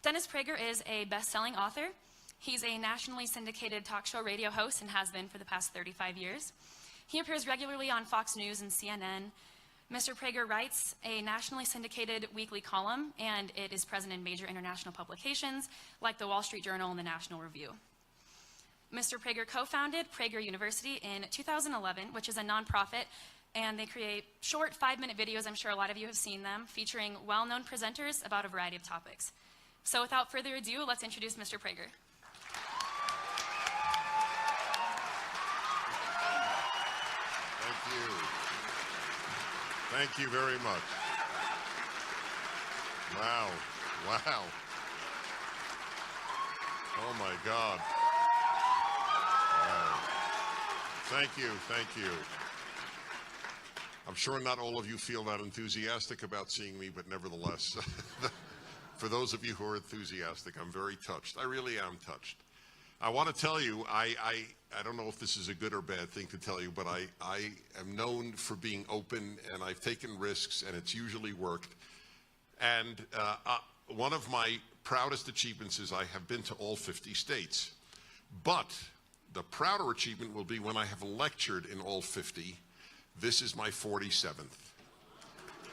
Dennis Prager is a best-selling author. He's a nationally syndicated talk show radio host and has been for the past 35 years. He appears regularly on Fox News and CNN. Mr. Prager writes a nationally syndicated weekly column, and it is present in major international publications like the Wall Street Journal and the National Review. Mr. Prager co-founded Prager University in 2011, which is a nonprofit, and they create short 5-minute videos, I'm sure a lot of you have seen them, featuring well-known presenters about a variety of topics. So without further ado, let's introduce Mr. Prager. Thank you. Thank you very much. Wow. Wow. Oh my God. Wow. Thank you. Thank you. I'm sure not all of you feel that enthusiastic about seeing me, but nevertheless, for those of you who are enthusiastic, I'm very touched. I really am touched. I want to tell you, I don't know if this is a good or bad thing to tell you, but I am known for being open, and I've taken risks, and it's usually worked. And one of my proudest achievements is I have been to all 50 states. But the prouder achievement will be when I have lectured in all 50. This is my 47th.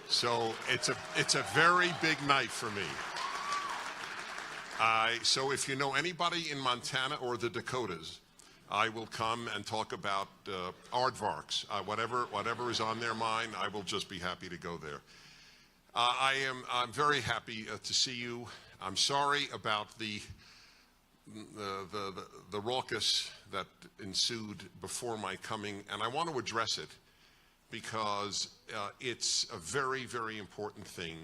So it's a very big night for me. So if you know anybody in Montana or the Dakotas, I will come and talk about aardvarks. Whatever is on their mind, I will just be happy to go there. I'm very happy to see you. I'm sorry about the raucous that ensued before my coming, and I want to address it because it's a very, very important thing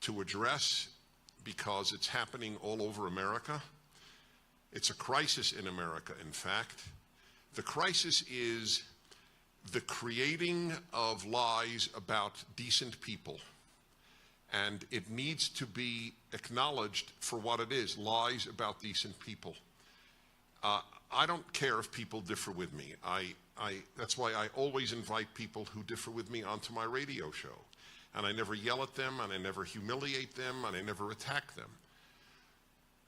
to address, because it's happening all over America. It's a crisis in America, in fact. The crisis is the creating of lies about decent people. And it needs to be acknowledged for what it is, lies about decent people. I don't care if people differ with me. That's why I always invite people who differ with me onto my radio show. And I never yell at them, and I never humiliate them, and I never attack them.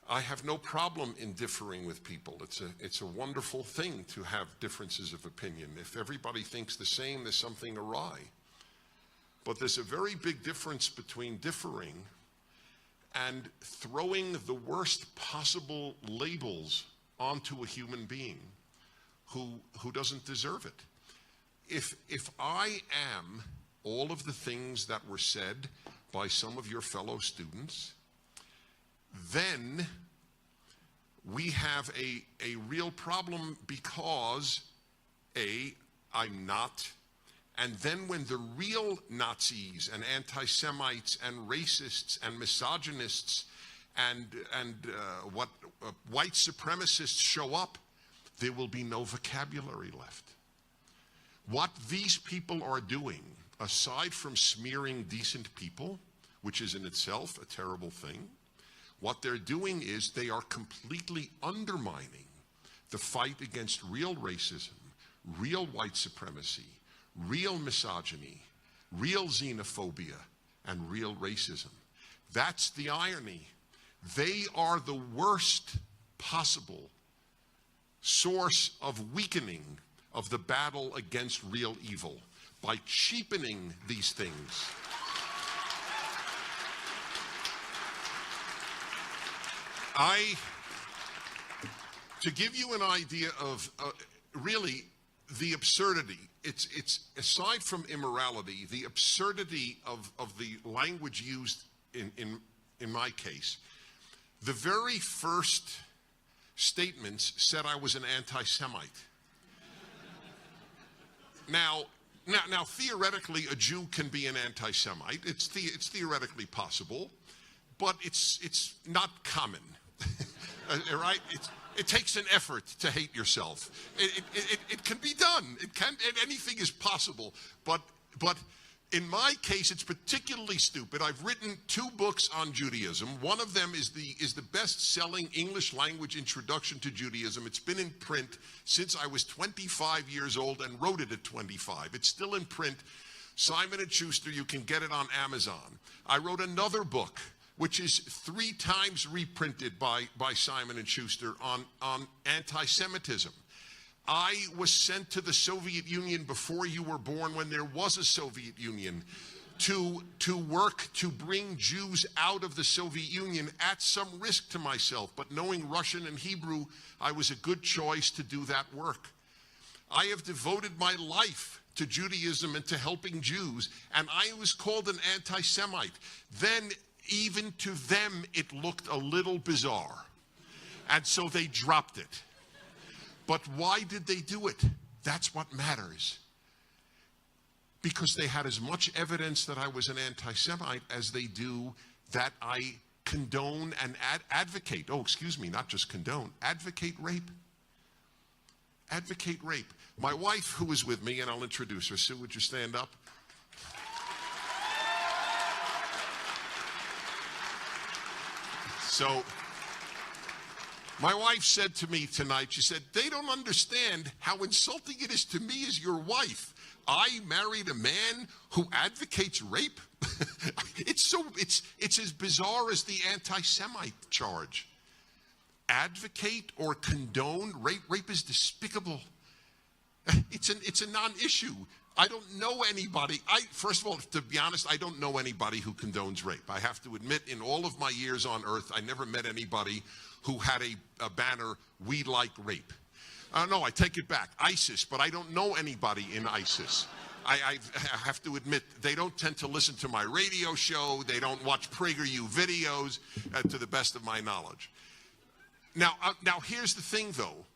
I have no problem in differing with people. It's a wonderful thing to have differences of opinion. If everybody thinks the same, there's something awry. But there's a very big difference between differing and throwing the worst possible labels onto a human being who doesn't deserve it. If I am all of the things that were said by some of your fellow students, then we have a real problem, because I'm not. And then when the real Nazis and anti-Semites and racists and misogynists and white supremacists show up, there will be no vocabulary left. What these people are doing, aside from smearing decent people, which is in itself a terrible thing, what they're doing is they are completely undermining the fight against real racism, real white supremacy, real misogyny, real xenophobia, and real racism. That's the irony. They are the worst possible source of weakening of the battle against real evil by cheapening these things. To give you an idea of really the absurdity, it's aside from immorality, the absurdity of the language used in my case. The very first statements said I was an anti-Semite. Now, theoretically, a Jew can be an anti-Semite. It's theoretically possible, but it's not common, right? It takes an effort to hate yourself. It can be done. Anything is possible, but in my case, it's particularly stupid. I've written 2 books on Judaism. One of them is the best-selling English language introduction to Judaism. It's been in print since I was 25 years old and wrote it at 25. It's still in print. Simon & Schuster, you can get it on Amazon. I wrote another book which is 3 times reprinted by Simon & Schuster on anti-Semitism. I was sent to the Soviet Union before you were born, when there was a Soviet Union, to work to bring Jews out of the Soviet Union at some risk to myself. But knowing Russian and Hebrew, I was a good choice to do that work. I have devoted my life to Judaism and to helping Jews, and I was called an anti-Semite. Then, even to them, it looked a little bizarre. And so they dropped it. But why did they do it? That's what matters. Because they had as much evidence that I was an anti-Semite as they do that I condone and advocate. Oh, excuse me, not just condone, advocate rape. Advocate rape. My wife, who is with me, and I'll introduce her. Sue, would you stand up? So, my wife said to me tonight, she said, they don't understand how insulting it is to me as your wife. I married a man who advocates rape. It's as bizarre as the anti-Semite charge. Advocate or condone rape. Rape is despicable. It's a non-issue. I don't know anybody. First of all, to be honest, I don't know anybody who condones rape. I have to admit, in all of my years on earth, I never met anybody who had a banner, "We like rape." No, I take it back. ISIS, but I don't know anybody in ISIS. I have to admit, they don't tend to listen to my radio show. They don't watch Prager videos, to the best of my knowledge. Now, here's the thing, though.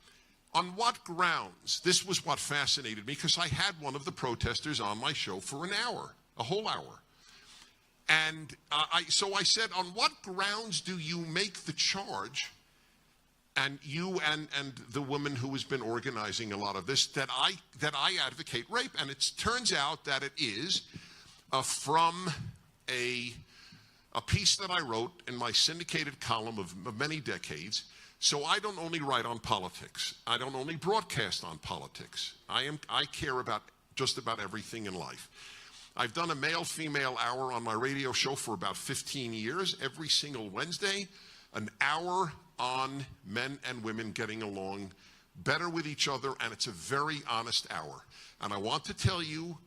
On what grounds? This was what fascinated me, because I had one of the protesters on my show for an hour, a whole hour. And so I said, on what grounds do you make the charge, and you and the woman who has been organizing a lot of this, that I advocate rape? And it turns out that it is from a piece that I wrote in my syndicated column of many decades. So I don't only write on politics. I don't only broadcast on politics. I care about just about everything in life. I've done a male-female hour on my radio show for about 15 years, every single Wednesday, an hour on men and women getting along better with each other, and it's a very honest hour. And I want to tell you,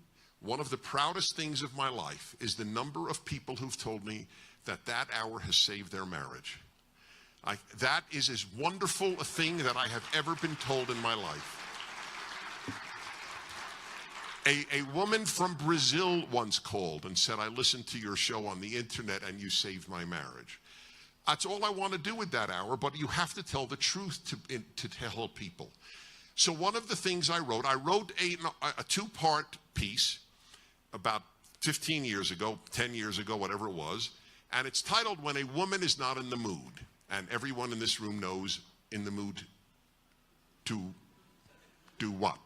one of the proudest things of my life is the number of people who've told me that that hour has saved their marriage. That is as wonderful a thing that I have ever been told in my life. A woman from Brazil once called and said, I listened to your show on the internet and you saved my marriage. That's all I want to do with that hour, but you have to tell the truth to tell people. So one of the things I wrote a 2-part piece about 15 years ago, 10 years ago, whatever it was, and it's titled, When a Woman is Not in the Mood. And everyone in this room knows in the mood to do what?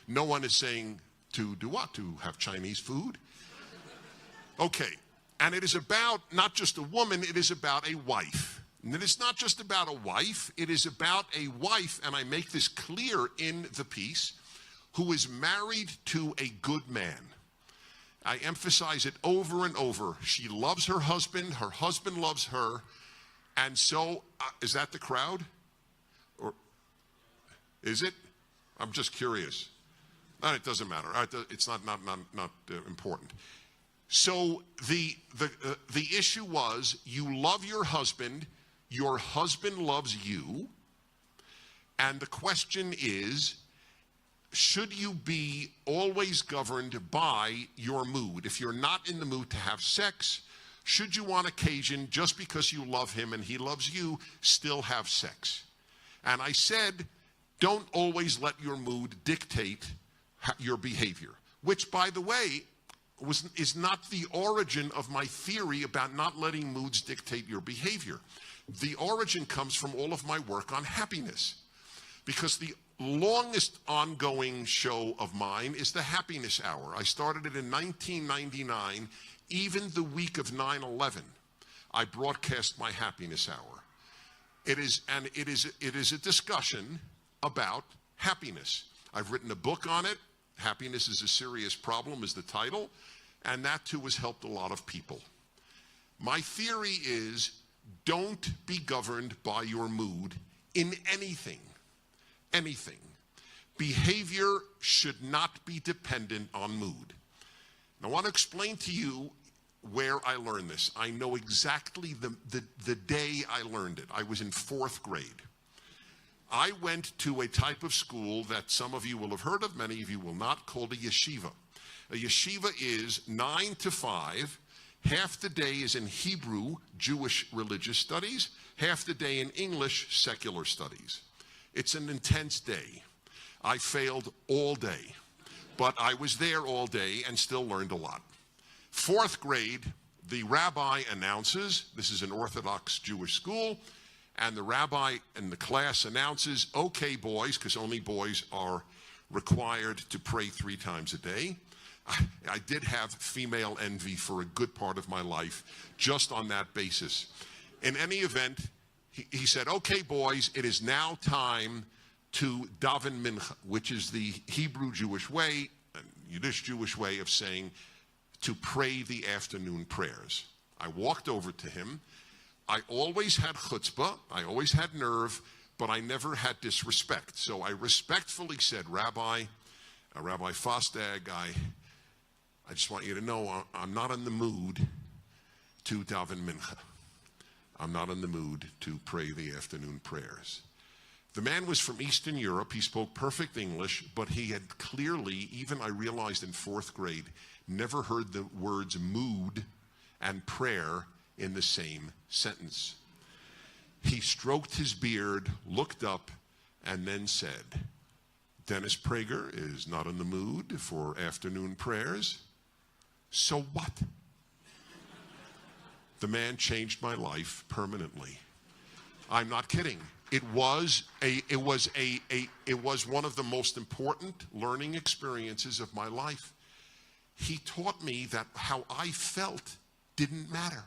No one is saying to do what? To have Chinese food? Okay. And it is about not just a woman, it is about a wife. And it is not just about a wife, it is about a wife, and I make this clear in the piece, who is married to a good man. I emphasize it over and over. She loves her husband loves her. And so, is that the crowd? Or is it? I'm just curious. No, it doesn't matter. It's not important. So the issue was, you love your husband loves you, and the question is, should you be always governed by your mood? If you're not in the mood to have sex, should you on occasion, just because you love him and he loves you, still have sex? And I said, don't always let your mood dictate your behavior, which, by the way, is not the origin of my theory about not letting moods dictate your behavior. The origin comes from all of my work on happiness, because the longest ongoing show of mine is the Happiness Hour. I started it in 1999. Even the week of 9/11, I broadcast my Happiness Hour. It is a discussion about happiness. I've written a book on it. Happiness is a Serious Problem is the title, and that too has helped a lot of people. My theory is, don't be governed by your mood in anything. Anything. Behavior should not be dependent on mood. And I want to explain to you where I learned this. I know exactly the day I learned it. I was in 4th grade. I went to a type of school that some of you will have heard of, many of you will not, called a yeshiva. A yeshiva is 9 to 5. Half the day is in Hebrew, Jewish religious studies. Half the day in English, secular studies. It's an intense day. I failed all day, but I was there all day and still learned a lot. 4th grade, the rabbi announces, this is an Orthodox Jewish school, and the rabbi in the class announces, okay, boys, because only boys are required to pray 3 times a day. I did have female envy for a good part of my life, just on that basis. In any event, he said, okay, boys, it is now time to daven mincha, which is the Hebrew Jewish way, Yiddish Jewish way of saying to pray the afternoon prayers. I walked over to him. I always had chutzpah, I always had nerve, but I never had disrespect. So I respectfully said, Rabbi Fostag, I just want you to know I'm not in the mood to daven mincha. I'm not in the mood to pray the afternoon prayers. The man was from Eastern Europe. He spoke perfect English, but he had clearly, even I realized in 4th grade, never heard the words mood and prayer in the same sentence. He stroked his beard, looked up, and then said, Dennis Prager is not in the mood for afternoon prayers. So what? The man changed my life permanently. I'm not kidding. It was one of the most important learning experiences of my life. He taught me that how I felt didn't matter.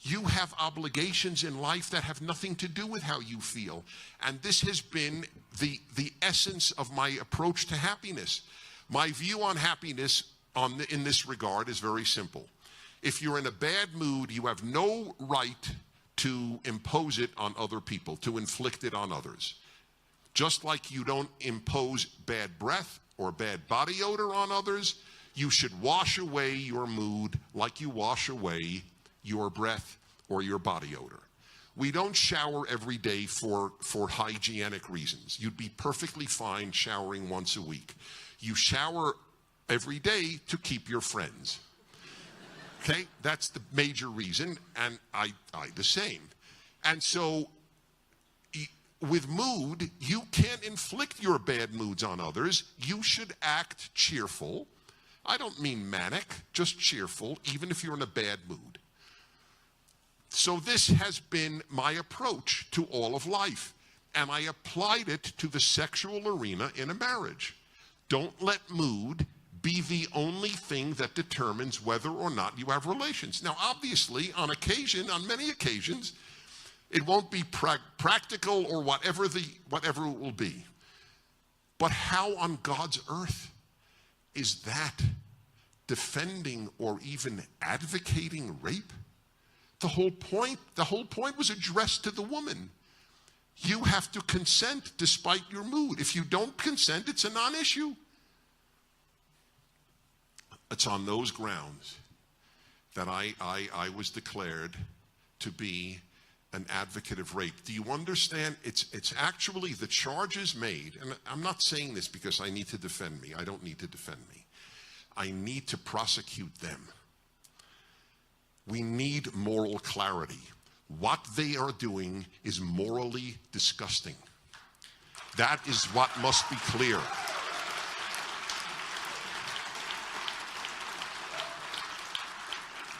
You have obligations in life that have nothing to do with how you feel. And this has been the essence of my approach to happiness. My view on happiness in this regard is very simple. If you're in a bad mood, you have no right to impose it on other people, to inflict it on others. Just like you don't impose bad breath or bad body odor on others, you should wash away your mood like you wash away your breath or your body odor. We don't shower every day for hygienic reasons. You'd be perfectly fine showering once a week. You shower every day to keep your friends. Okay, that's the major reason, and I the same. And so with mood, you can't inflict your bad moods on others. You should act cheerful. I don't mean manic, just cheerful, even if you're in a bad mood. So this has been my approach to all of life, and I applied it to the sexual arena in a marriage. Don't let mood be the only thing that determines whether or not you have relations. Now, obviously, on many occasions, it won't be practical or whatever it will be. But how on God's earth is that defending or even advocating rape? The whole point was addressed to the woman. You have to consent despite your mood. If you don't consent, it's a non-issue. It's on those grounds that I was declared to be an advocate of rape. Do you understand? It's actually the charges made, and I'm not saying this because I need to defend me. I don't need to defend me. I need to prosecute them. We need moral clarity. What they are doing is morally disgusting. That is what must be clear.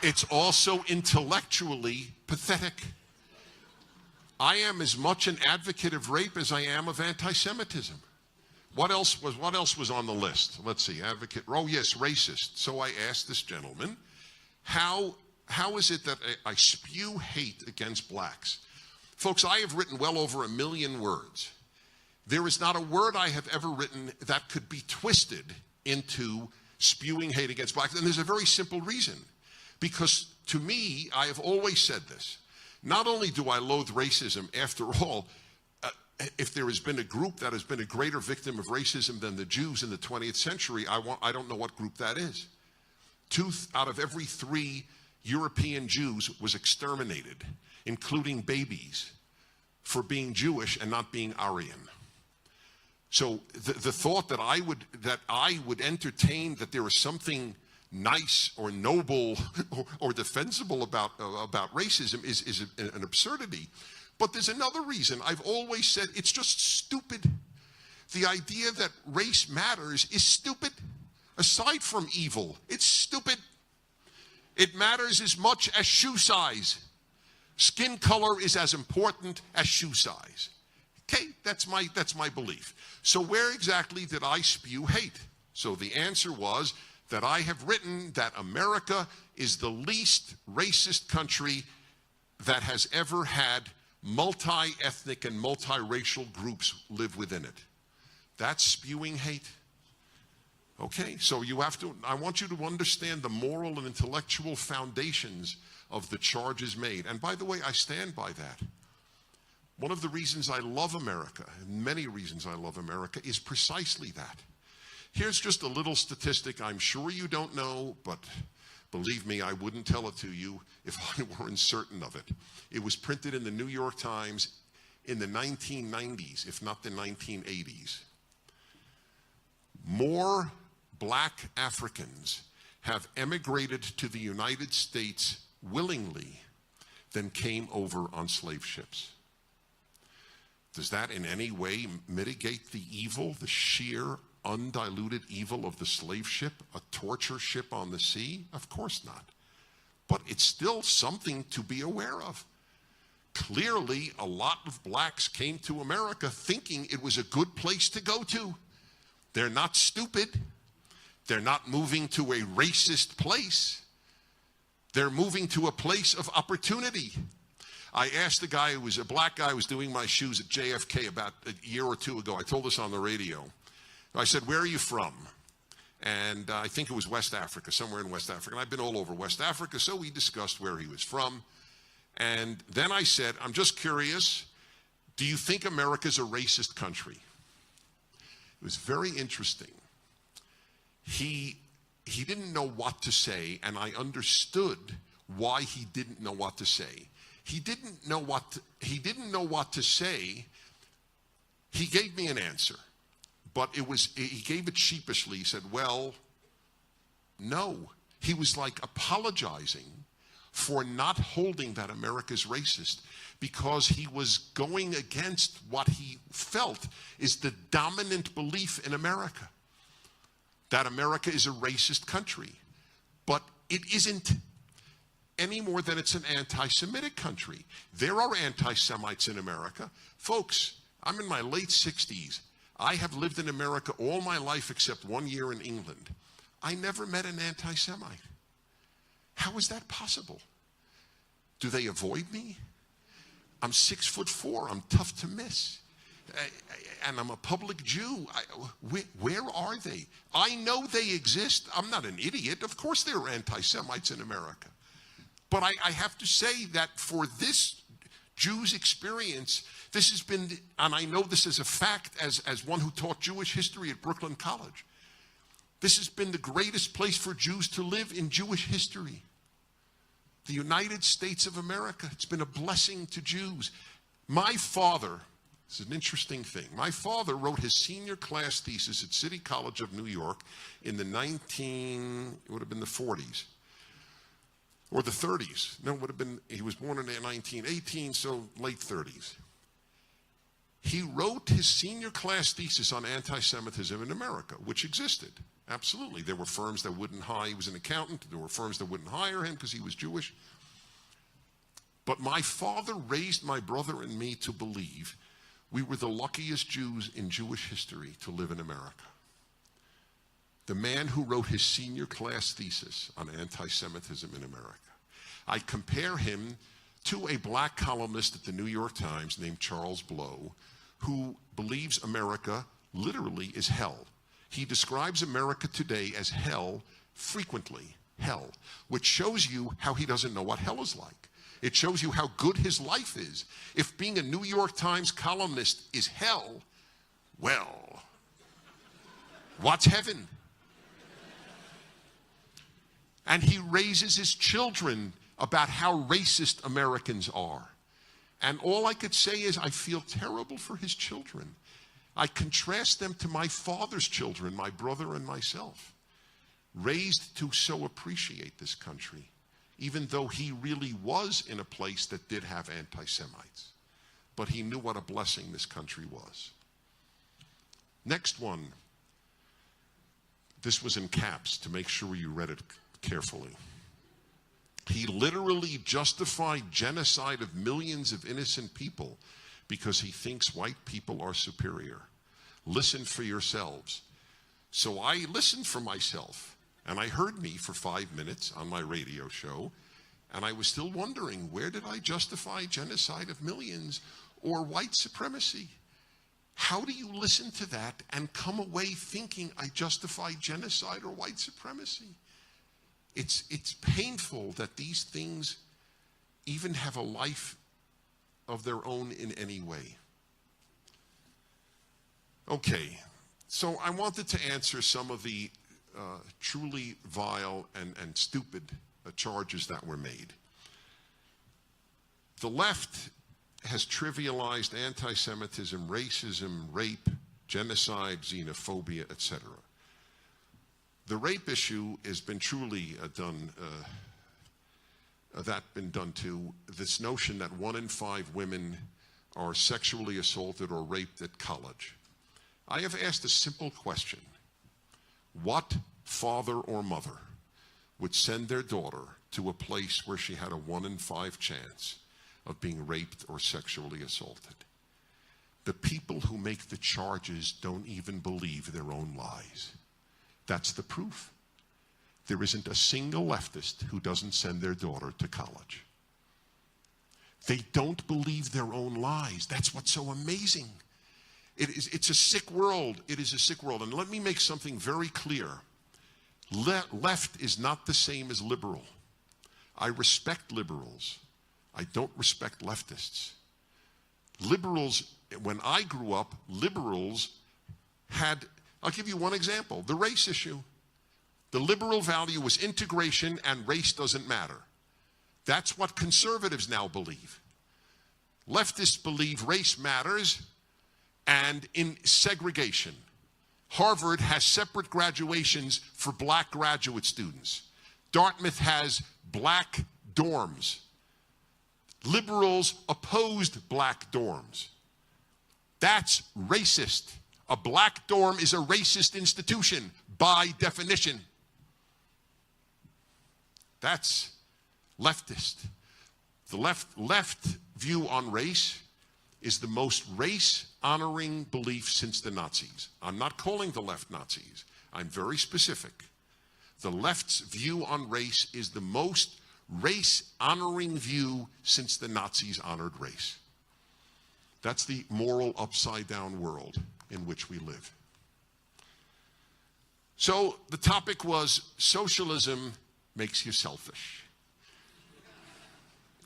It's also intellectually pathetic. I am as much an advocate of rape as I am of anti-Semitism. What else was on the list? Let's see, advocate, oh yes, racist. So I asked this gentleman, how is it that I spew hate against blacks? Folks, I have written well over 1 million words. There is not a word I have ever written that could be twisted into spewing hate against blacks, and there's a very simple reason. Because to me, I have always said this. Not only do I loathe racism, after all, if there has been a group that has been a greater victim of racism than the Jews in the 20th century, I don't know what group that is. 2 out of every 3 European Jews was exterminated, including babies, for being Jewish and not being Aryan. So the thought that I would entertain that there is something nice or noble or defensible about racism is an absurdity. But there's another reason. I've always said it's just stupid. The idea that race matters is stupid. Aside from evil, it's stupid. It matters as much as shoe size. Skin color is as important as shoe size. Okay, that's my belief. So where exactly did I spew hate? So the answer was that I have written that America is the least racist country that has ever had multi-ethnic and multiracial groups live within it. That's spewing hate. Okay, so I want you to understand the moral and intellectual foundations of the charges made. And by the way, I stand by that. One of the reasons I love America, and many reasons I love America, is precisely that. Here's just a little statistic I'm sure you don't know, but believe me, I wouldn't tell it to you if I weren't certain of it. It was printed in the New York Times in the 1990s, if not the 1980s. More black Africans have emigrated to the United States willingly than came over on slave ships. Does that in any way mitigate the evil, the sheer, undiluted evil of the slave ship, a torture ship on the sea? Of course not. But it's still something to be aware of. Clearly, a lot of blacks came to America thinking it was a good place to go to. They're not stupid. They're not moving to a racist place. They're moving to a place of opportunity. I asked a guy who was a black guy who was doing my shoes at JFK about a year or 2 ago. I told this on the radio. I said, "Where are you from?" And I think it was West Africa, somewhere in West Africa. And I've been all over West Africa, so we discussed where he was from. And then I said, "I'm just curious, do you think America's a racist country?" It was very interesting. He didn't know what to say, and I understood why he didn't know what to say. He didn't know what to say. He gave me an answer, but he gave it sheepishly. He said, "Well, no." He was like apologizing for not holding that America's racist, because he was going against what he felt is the dominant belief in America, that America is a racist country. But it isn't any more than it's an anti-Semitic country. There are anti-Semites in America. Folks, I'm in my late 60s. I have lived in America all my life except 1 year in England. I never met an anti-Semite. How is that possible? Do they avoid me? I'm 6'4". I'm tough to miss. And I'm a public Jew. Where are they? I know they exist. I'm not an idiot. Of course there are anti-Semites in America. But I have to say that for this Jews' experience, this has been, and I know this as a fact as one who taught Jewish history at Brooklyn College, this has been the greatest place for Jews to live in Jewish history. The United States of America. It's been a blessing to Jews. My father, this is an interesting thing, my father wrote his senior class thesis at City College of New York in the it would have been the 40s. Or the 30s. No, it would have been, he was born in 1918, so late 30s. He wrote his senior class thesis on anti-Semitism in America, which existed. Absolutely. There were firms that wouldn't hire, he was an accountant, there were firms that wouldn't hire him because he was Jewish. But my father raised my brother and me to believe we were the luckiest Jews in Jewish history to live in America. The man who wrote his senior class thesis on anti-Semitism in America. I compare him to a black columnist at the New York Times named Charles Blow, who believes America literally is hell. He describes America today as hell frequently. hell, which shows you how he doesn't know what hell is like. It shows you how good his life is. If being a New York Times columnist is hell, well, what's heaven? And he raises his children about how racist Americans are. And all I could say is I feel terrible for his children. I contrast them to my father's children, my brother and myself, raised to so appreciate this country, even though he really was in a place that did have anti-Semites. But he knew what a blessing this country was. Next one. This was in caps to make sure you read it carefully. He literally justified genocide of millions of innocent people because he thinks white people are superior. Listen for yourselves. So I listened for myself, and I heard me for 5 minutes on my radio show, and I was still wondering, where did I justify genocide of millions or white supremacy? How do you listen to that and come away thinking I justify genocide or white supremacy? It's painful that these things even have a life of their own in any way. Okay, so I wanted to answer some of the truly vile and stupid charges that were made. The left has trivialized anti-Semitism, racism, rape, genocide, xenophobia, etc. The rape issue has been truly done to this notion that 1 in 5 women are sexually assaulted or raped at college. I have asked a simple question. What father or mother would send their daughter to a place where she had a 1 in 5 chance of being raped or sexually assaulted? The people who make the charges don't even believe their own lies. That's the proof. There isn't a single leftist who doesn't send their daughter to college. They don't believe their own lies. That's what's so amazing. It's a sick world. It is a sick world. And let me make something very clear. Left is not the same as liberal. I respect liberals. I don't respect leftists. Liberals, when I grew up, liberals had, I'll give you one example, the race issue. The liberal value was integration and race doesn't matter. That's what conservatives now believe. Leftists believe race matters and in segregation. Harvard has separate graduations for black graduate students. Dartmouth has black dorms. Liberals opposed black dorms. That's racist. A black dorm is a racist institution by definition. That's leftist. The left view on race is the most race-honoring belief since the Nazis. I'm not calling the left Nazis. I'm very specific. The left's view on race is the most race-honoring view since the Nazis honored race. That's the moral upside-down world in which we live. So the topic was socialism makes you selfish.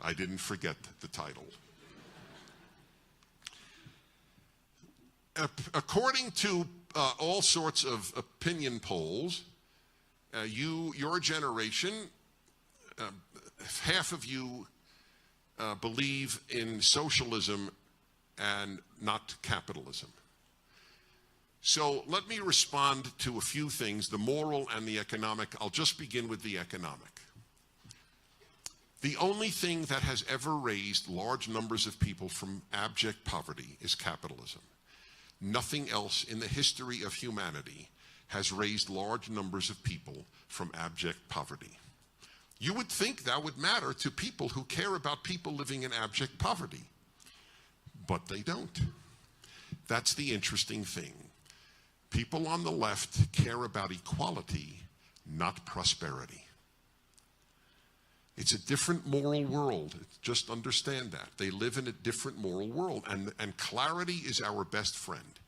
I didn't forget the title. According to all sorts of opinion polls, your generation, half of you believe in socialism and not capitalism. So let me respond to a few things, the moral and the economic. I'll just begin with the economic. The only thing that has ever raised large numbers of people from abject poverty is capitalism. Nothing else in the history of humanity has raised large numbers of people from abject poverty. You would think that would matter to people who care about people living in abject poverty, but they don't. That's the interesting thing. People on the left care about equality, not prosperity. It's a different moral world. Just understand that. They live in a different moral world, and clarity is our best friend.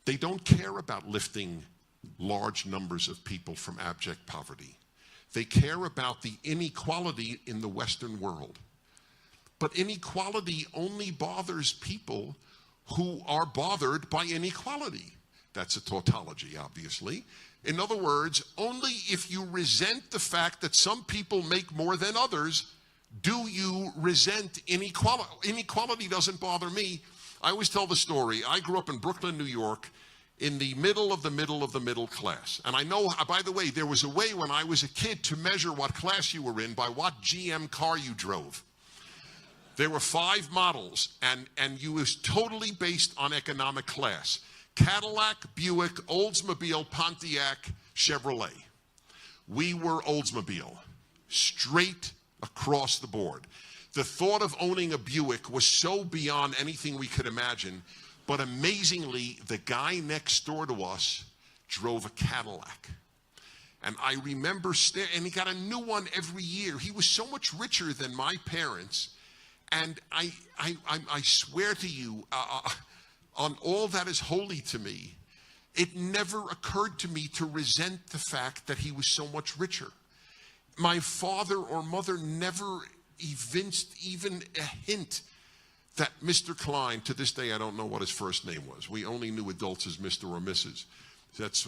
They don't care about lifting large numbers of people from abject poverty. They care about the inequality in the Western world. But inequality only bothers people who are bothered by inequality. That's a tautology, obviously. In other words, only if you resent the fact that some people make more than others do you resent inequality. Inequality doesn't bother me. I always tell the story. I grew up in Brooklyn, New York, in the middle of the middle class. And I know, by the way, there was a way when I was a kid to measure what class you were in by what GM car you drove. There were 5 models, and you was totally based on economic class. Cadillac, Buick, Oldsmobile, Pontiac, Chevrolet. We were Oldsmobile, straight across the board. The thought of owning a Buick was so beyond anything we could imagine, but amazingly, the guy next door to us drove a Cadillac. And I remember and he got a new one every year. He was so much richer than my parents. And I swear to you, on all that is holy to me, it never occurred to me to resent the fact that he was so much richer. My father or mother never evinced even a hint that Mr. Klein, to this day I don't know what his first name was. We only knew adults as Mr. or Mrs.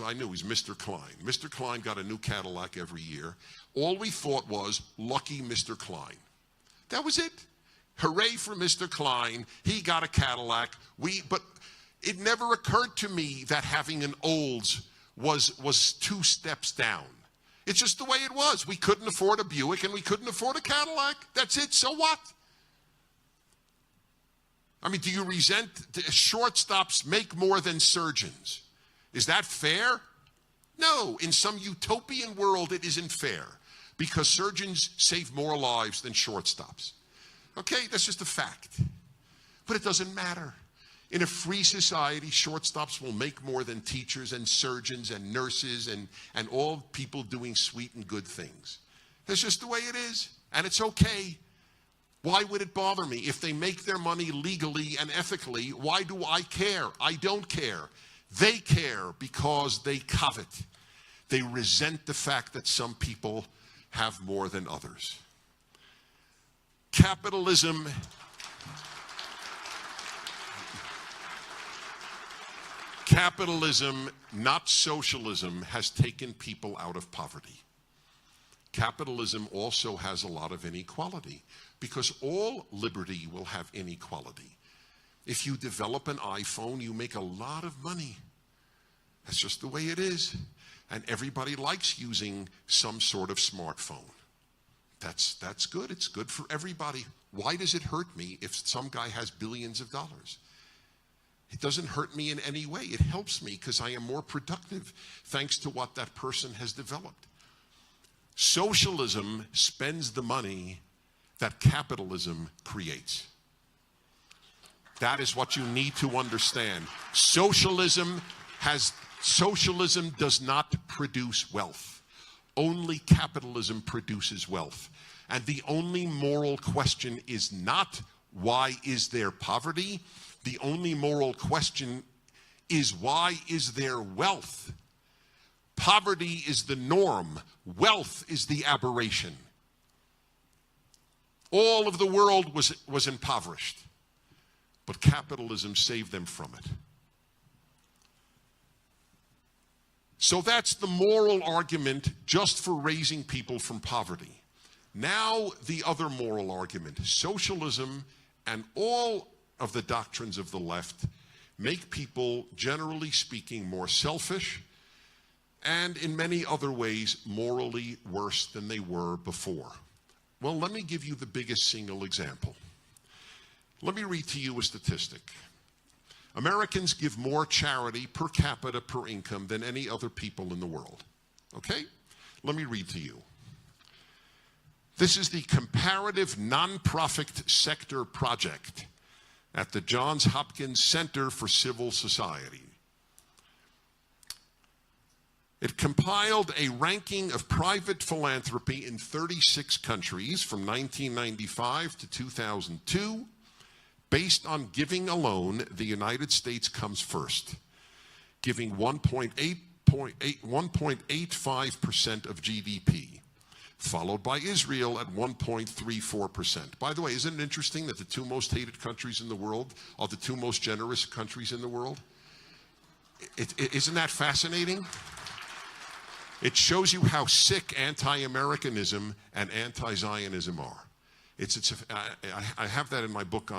I knew he's Mr. Klein. Mr. Klein got a new Cadillac every year. All we thought was, lucky Mr. Klein. That was it. Hooray for Mr. Klein. He got a Cadillac. But it never occurred to me that having an Olds was 2 steps down. It's just the way it was. We couldn't afford a Buick and we couldn't afford a Cadillac. That's it. So what? I mean, do you resent shortstops make more than surgeons? Is that fair? No. In some utopian world, it isn't fair because surgeons save more lives than shortstops. Okay, that's just a fact. But it doesn't matter. In a free society, shortstops will make more than teachers and surgeons and nurses and all people doing sweet and good things. That's just the way it is. And it's okay. Why would it bother me? If they make their money legally and ethically, why do I care? I don't care. They care because they covet. They resent the fact that some people have more than others. Capitalism Capitalism, not socialism, has taken people out of poverty. Capitalism also has a lot of inequality because all liberty will have inequality. If you develop an iPhone, you make a lot of money. That's just the way it is. And everybody likes using some sort of smartphone. That's good. It's good for everybody. Why does it hurt me if some guy has billions of dollars? It doesn't hurt me in any way. It helps me because I am more productive thanks to what that person has developed. Socialism spends the money that capitalism creates. That is what you need to understand. Socialism does not produce wealth. Only capitalism produces wealth. And the only moral question is not why is there poverty? The only moral question is why is there wealth? Poverty is the norm. Wealth is the aberration. All of the world was impoverished, but capitalism saved them from it. So that's the moral argument just for raising people from poverty. Now the other moral argument. Socialism and all of the doctrines of the left make people, generally speaking, more selfish and in many other ways morally worse than they were before. Well, let me give you the biggest single example. Let me read to you a statistic. Americans give more charity per capita per income than any other people in the world. Okay? Let me read to you. This is the Comparative Nonprofit Sector Project at the Johns Hopkins Center for Civil Society. It compiled a ranking of private philanthropy in 36 countries from 1995 to 2002. Based on giving alone, the United States comes first, giving 1.85% of GDP. followed by Israel at 1.34%. By the way, isn't it interesting that the two most hated countries in the world are the two most generous countries in the world? Isn't that fascinating? It shows you how sick anti-Americanism and anti-Zionism are. I have that in my book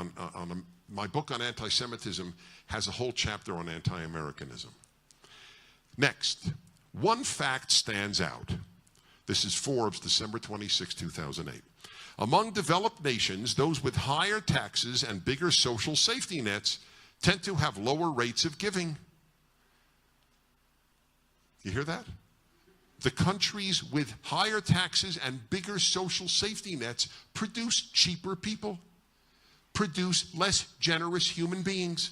my book on anti-Semitism has a whole chapter on anti-Americanism. Next, one fact stands out. This is Forbes, December 26, 2008. Among developed nations, those with higher taxes and bigger social safety nets tend to have lower rates of giving. You hear that? The countries with higher taxes and bigger social safety nets produce cheaper people, produce less generous human beings.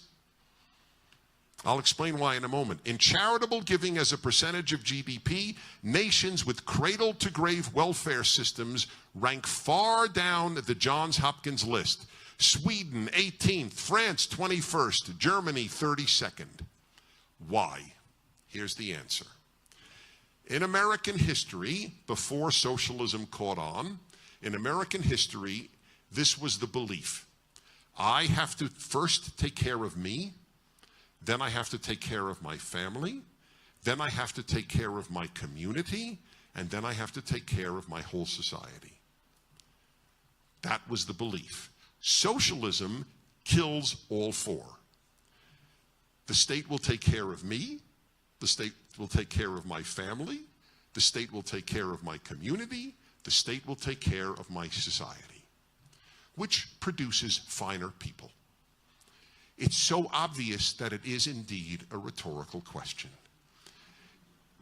I'll explain why in a moment. In charitable giving as a percentage of GDP, nations with cradle-to-grave welfare systems rank far down the Johns Hopkins list. Sweden, 18th, France, 21st, Germany, 32nd. Why? Here's the answer. In American history, before socialism caught on, in American history, this was the belief. I have to first take care of me, then I have to take care of my family, then I have to take care of my community, and then I have to take care of my whole society. That was the belief. Socialism kills all four. The state will take care of me, the state will take care of my family, the state will take care of my community, the state will take care of my society, which produces finer people. It's so obvious that it is indeed a rhetorical question.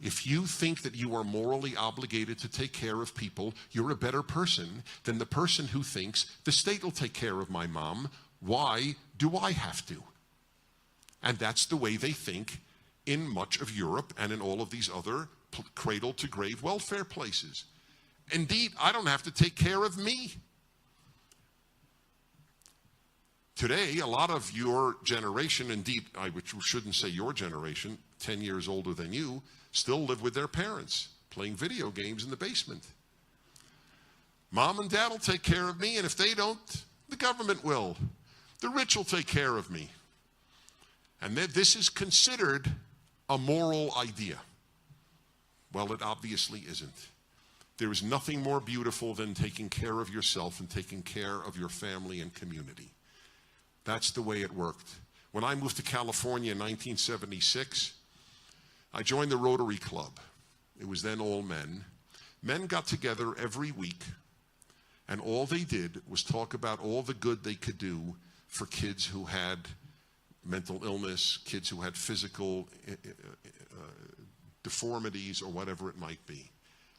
If you think that you are morally obligated to take care of people, you're a better person than the person who thinks the state will take care of my mom. Why do I have to? And that's the way they think in much of Europe and in all of these other cradle-to-grave welfare places. Indeed, I don't have to take care of me. Today, a lot of your generation, indeed, I shouldn't say your generation, 10 years older than you, still live with their parents, playing video games in the basement. Mom and dad will take care of me, and if they don't, the government will. The rich will take care of me. And this is considered a moral idea. Well, it obviously isn't. There is nothing more beautiful than taking care of yourself and taking care of your family and community. That's the way it worked. When I moved to California in 1976, I joined the Rotary Club. It was then all men. Men got together every week, and all they did was talk about all the good they could do for kids who had mental illness, kids who had physical deformities, or whatever it might be.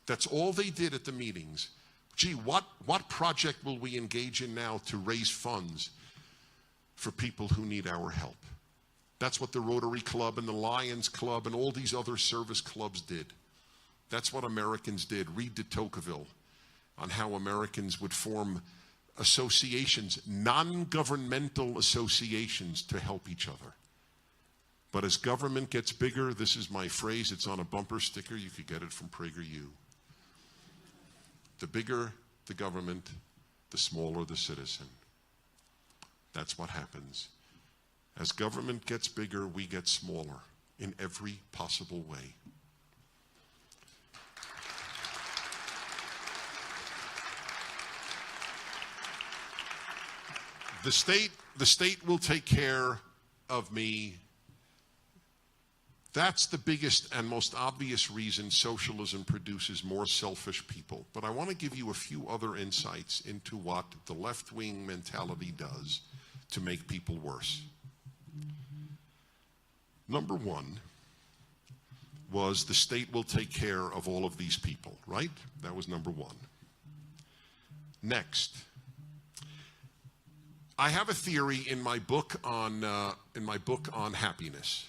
That's all they did at the meetings. Gee, what project will we engage in now to raise funds for people who need our help? That's what the Rotary Club and the Lions Club and all these other service clubs did. That's what Americans did. Read de Tocqueville on how Americans would form associations, non-governmental associations, to help each other. But as government gets bigger, this is my phrase, it's on a bumper sticker, you could get it from Prager. The bigger the government, the smaller the citizen. That's what happens. As government gets bigger, we get smaller in every possible way. The state will take care of me. That's the biggest and most obvious reason socialism produces more selfish people. But I want to give you a few other insights into what the left-wing mentality does to make people worse. Number one was the state will take care of all of these people, right? That was number one. Next, I have a theory in my book on happiness.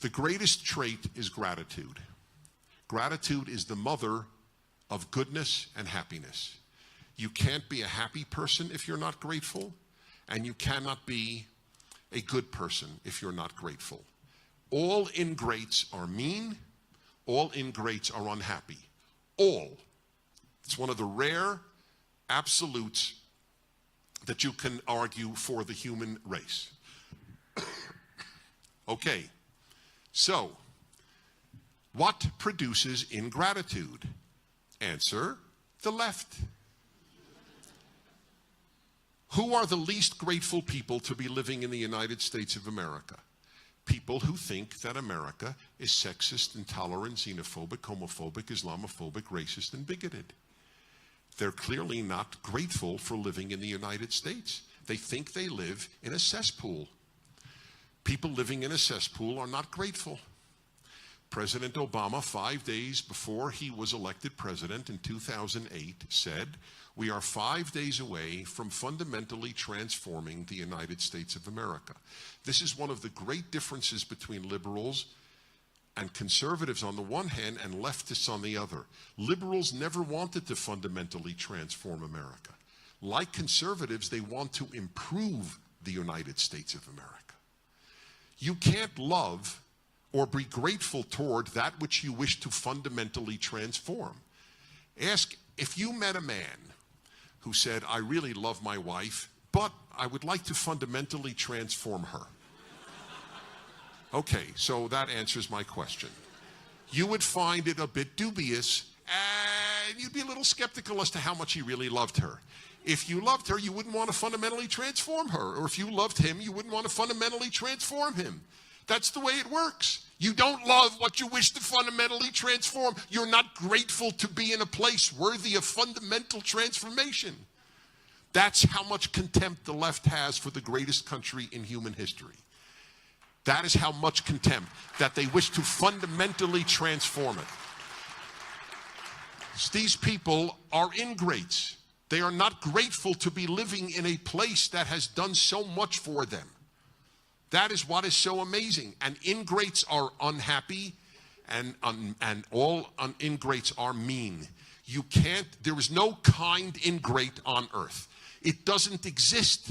The greatest trait is gratitude. Gratitude is the mother of goodness and happiness. You can't be a happy person if you're not grateful, and you cannot be a good person if you're not grateful. All ingrates are mean. All ingrates are unhappy. All It's one of the rare absolutes that you can argue for the human race. Okay, so what produces ingratitude? Answer, the left. Who are the least grateful people to be living in the United States of America? People who think that America is sexist, intolerant, xenophobic, homophobic, Islamophobic, racist, and bigoted. They're clearly not grateful for living in the United States. They think they live in a cesspool. People living in a cesspool are not grateful. President Obama, 5 days before he was elected president in 2008, said, "We are 5 days away from fundamentally transforming the United States of America." This is one of the great differences between liberals and conservatives on the one hand and leftists on the other. Liberals never wanted to fundamentally transform America. Like conservatives, they want to improve the United States of America. You can't love or be grateful toward that which you wish to fundamentally transform. Ask if you met a man who said, "I really love my wife, but I would like to fundamentally transform her." Okay, so that answers my question. You would find it a bit dubious, and you'd be a little skeptical as to how much he really loved her. If you loved her, you wouldn't want to fundamentally transform her. Or if you loved him, you wouldn't want to fundamentally transform him. That's the way it works. You don't love what you wish to fundamentally transform. You're not grateful to be in a place worthy of fundamental transformation. That's how much contempt the left has for the greatest country in human history. That is how much contempt, that they wish to fundamentally transform it. These people are ingrates. They are not grateful to be living in a place that has done so much for them. That is what is so amazing. And ingrates are unhappy, and all ingrates are mean. There is no kind ingrate on earth. It doesn't exist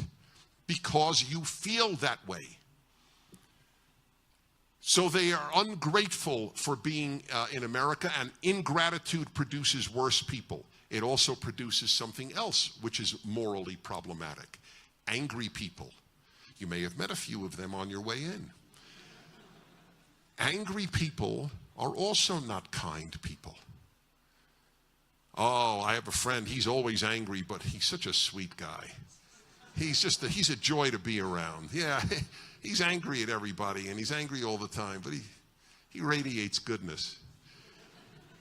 because you feel that way. So they are ungrateful for being in America, and ingratitude produces worse people. It also produces something else, which is morally problematic. Angry people. You may have met a few of them on your way in. Angry people are also not kind people. Oh, I have a friend, he's always angry, but he's such a sweet guy. He's a joy to be around. Yeah, he's angry at everybody, and he's angry all the time, but he radiates goodness.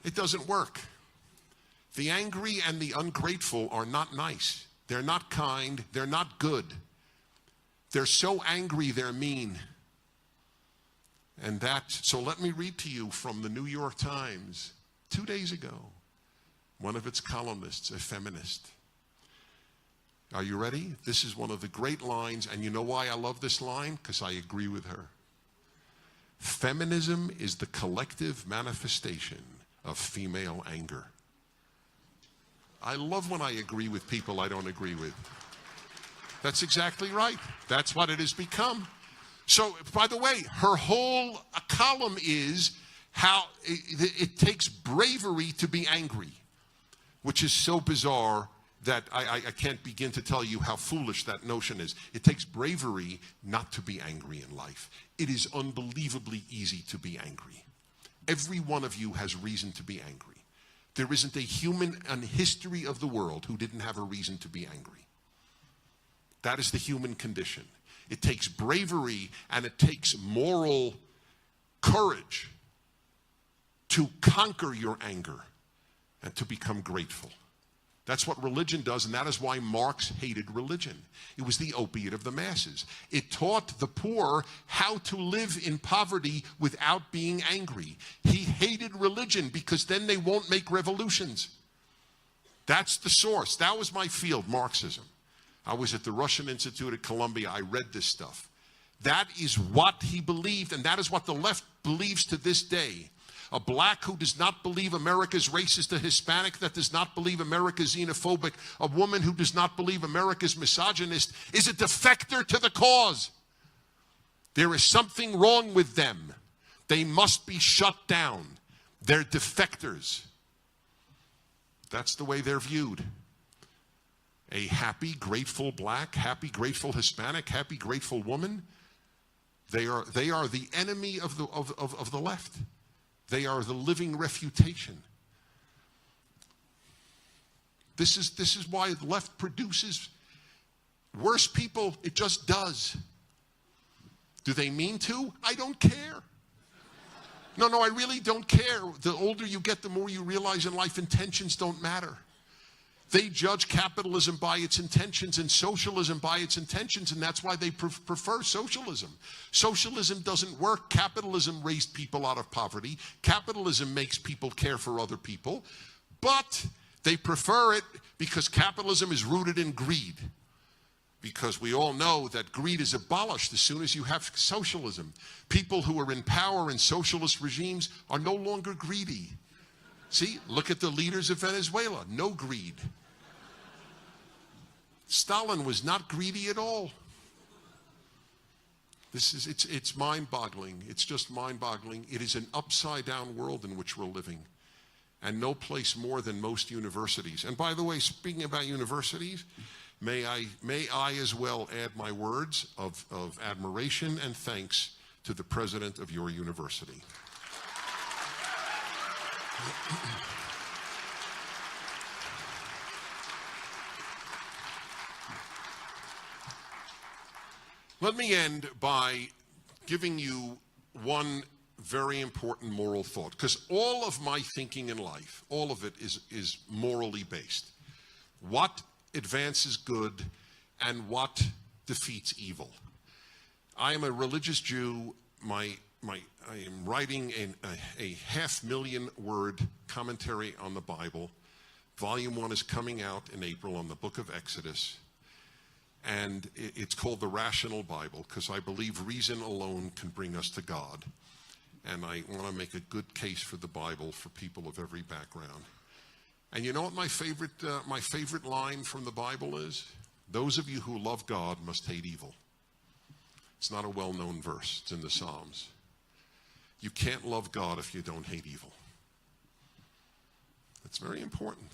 It doesn't work. The angry and the ungrateful are not nice. They're not kind. They're not good. They're so angry, they're mean. So let me read to you from the New York Times 2 days ago. One of its columnists, a feminist. Are you ready? This is one of the great lines, and you know why I love this line? Because I agree with her. Feminism is the collective manifestation of female anger. I love when I agree with people I don't agree with. That's exactly right. That's what it has become. So, by the way, her whole column is how it takes bravery to be angry, which is so bizarre that I can't begin to tell you how foolish that notion is. It takes bravery not to be angry in life. It is unbelievably easy to be angry. Every one of you has reason to be angry. There isn't a human in the history of the world who didn't have a reason to be angry. That is the human condition. It takes bravery and it takes moral courage to conquer your anger and to become grateful. That's what religion does, and that is why Marx hated religion. It was the opiate of the masses. It taught the poor how to live in poverty without being angry. He hated religion because then they won't make revolutions. That's the source. That was my field, Marxism. I was at the Russian Institute at Columbia. I read this stuff. That is what he believed, and that is what the left believes to this day. A black who does not believe America's racist, a Hispanic that does not believe America's xenophobic, a woman who does not believe America's misogynist is a defector to the cause. There is something wrong with them. They must be shut down. They're defectors. That's the way they're viewed. A happy, grateful black, happy, grateful Hispanic, happy, grateful woman, they are the enemy of the left. They are the living refutation. This is why the left produces worse people. It just does. Do they mean to? I don't care. No, I really don't care. The older you get, the more you realize in life intentions don't matter. They judge capitalism by its intentions and socialism by its intentions, and that's why they prefer socialism. Socialism doesn't work. Capitalism raised people out of poverty. Capitalism makes people care for other people, but they prefer it because capitalism is rooted in greed. Because we all know that greed is abolished as soon as you have socialism. People who are in power in socialist regimes are no longer greedy. See, look at the leaders of Venezuela. No greed. Stalin was not greedy at all. It's mind-boggling. It's just mind-boggling. It is an upside-down world in which we're living. And no place more than most universities. And by the way, speaking about universities, may I as well add my words of admiration and thanks to the president of your university. Let me end by giving you one very important moral thought, because all of my thinking in life, all of it is morally based. What advances good and what defeats evil? I am a religious Jew. I am writing a 500,000-word commentary on the Bible. Volume 1 is coming out in April on the book of Exodus. And it's called the Rational Bible because I believe reason alone can bring us to God. And I want to make a good case for the Bible for people of every background. And you know what my favorite line from the Bible is? Those of you who love God must hate evil. It's not a well-known verse. It's in the Psalms. You can't love God if you don't hate evil. That's very important.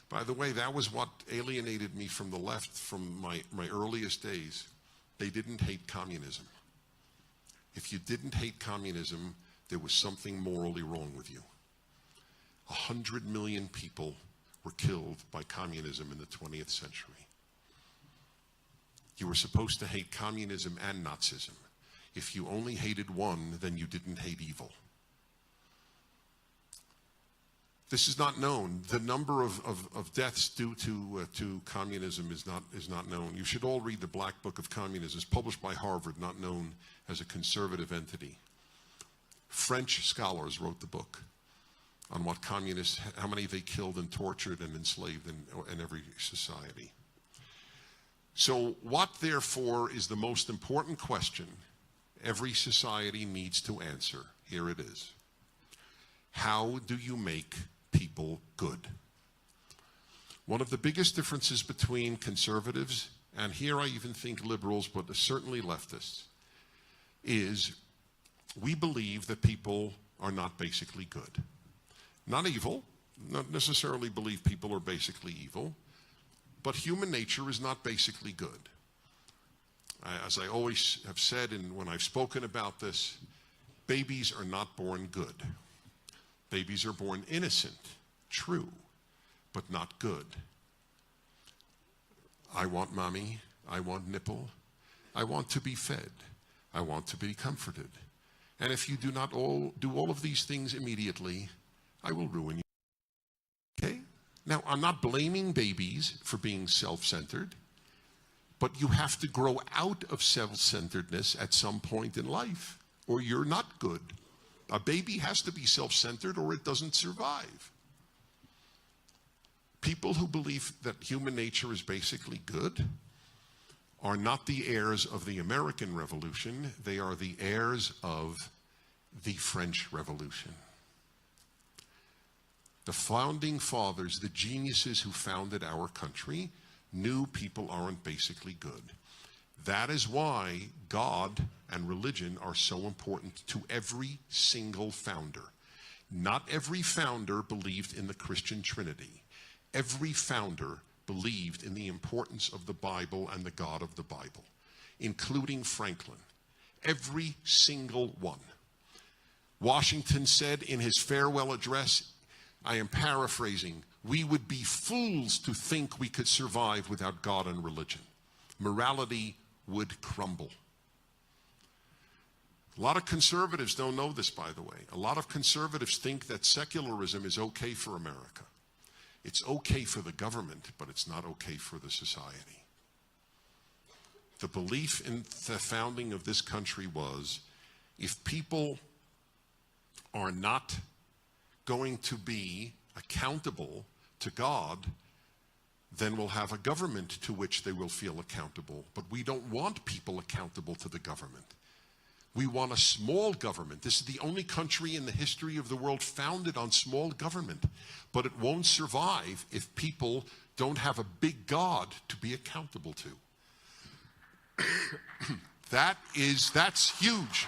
By the way, that was what alienated me from the left from my earliest days. They didn't hate communism. If you didn't hate communism, there was something morally wrong with you. 100 million people were killed by communism in the 20th century. You were supposed to hate communism and Nazism. If you only hated one, then you didn't hate evil. This is not known. The number of deaths due to communism is not known. You should all read the Black Book of Communism. It's published by Harvard, not known as a conservative entity. French scholars wrote the book on what communists, how many they killed and tortured and enslaved in every society. So what, therefore, is the most important question every society needs to answer? Here it is. How do you make people good? One of the biggest differences between conservatives, and here I even think liberals, but certainly leftists, is we believe that people are not basically good. Not evil, not necessarily believe people are basically evil, but human nature is not basically good. As I always have said, and when I've spoken about this, babies are not born good. Babies are born innocent, true, but not good. I want mommy, I want nipple, I want to be fed, I want to be comforted. And if you do not do all of these things immediately, I will ruin you. Okay? Now, I'm not blaming babies for being self-centered, but you have to grow out of self-centeredness at some point in life, or you're not good. A baby has to be self-centered or it doesn't survive. People who believe that human nature is basically good are not the heirs of the American Revolution. They are the heirs of the French Revolution. The founding fathers, the geniuses who founded our country, knew people aren't basically good. That is why God and religion are so important to every single founder. Not every founder believed in the Christian Trinity. Every founder believed in the importance of the Bible and the God of the Bible, including Franklin. Every single one. Washington said in his farewell address, I am paraphrasing, we would be fools to think we could survive without God and religion. Morality would crumble. A lot of conservatives don't know this, by the way. A lot of conservatives think that secularism is okay for America. It's okay for the government, but it's not okay for the society. The belief in the founding of this country was, if people are not going to be accountable to God, then we'll have a government to which they will feel accountable. But we don't want people accountable to the government. We want a small government. This is the only country in the history of the world founded on small government. But it won't survive if people don't have a big God to be accountable to. That's huge.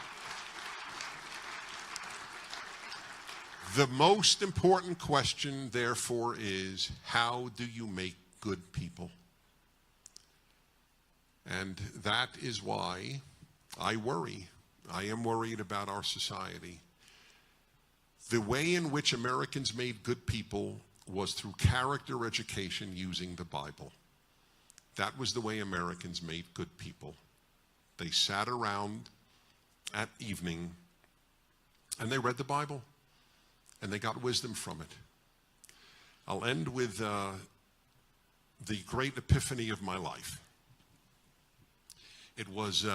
The most important question, therefore, is how do you make good people? And that is why I worry. I am worried about our society. The way in which Americans made good people was through character education using the Bible. That was the way Americans made good people. They sat around at evening and they read the Bible and they got wisdom from it. I'll end with the great epiphany of my life. It was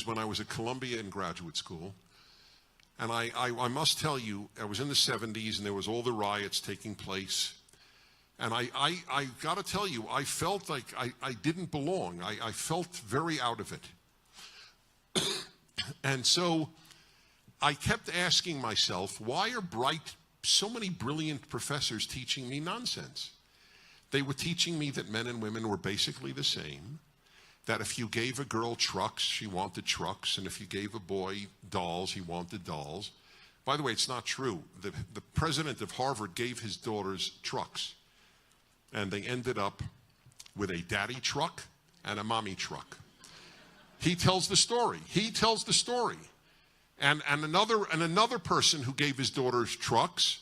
when I was at Columbia in graduate school. And I must tell you, I was in the 70s and there was all the riots taking place. And I got to tell you, I felt like I didn't belong. I felt very out of it. And so I kept asking myself, why are so many brilliant professors teaching me nonsense? They were teaching me that men and women were basically the same, that if you gave a girl trucks, she wanted trucks, and if you gave a boy dolls, he wanted dolls. By the way, it's not true. The president of Harvard gave his daughters trucks, and they ended up with a daddy truck and a mommy truck. He tells the story. He tells the story. And another person who gave his daughters trucks,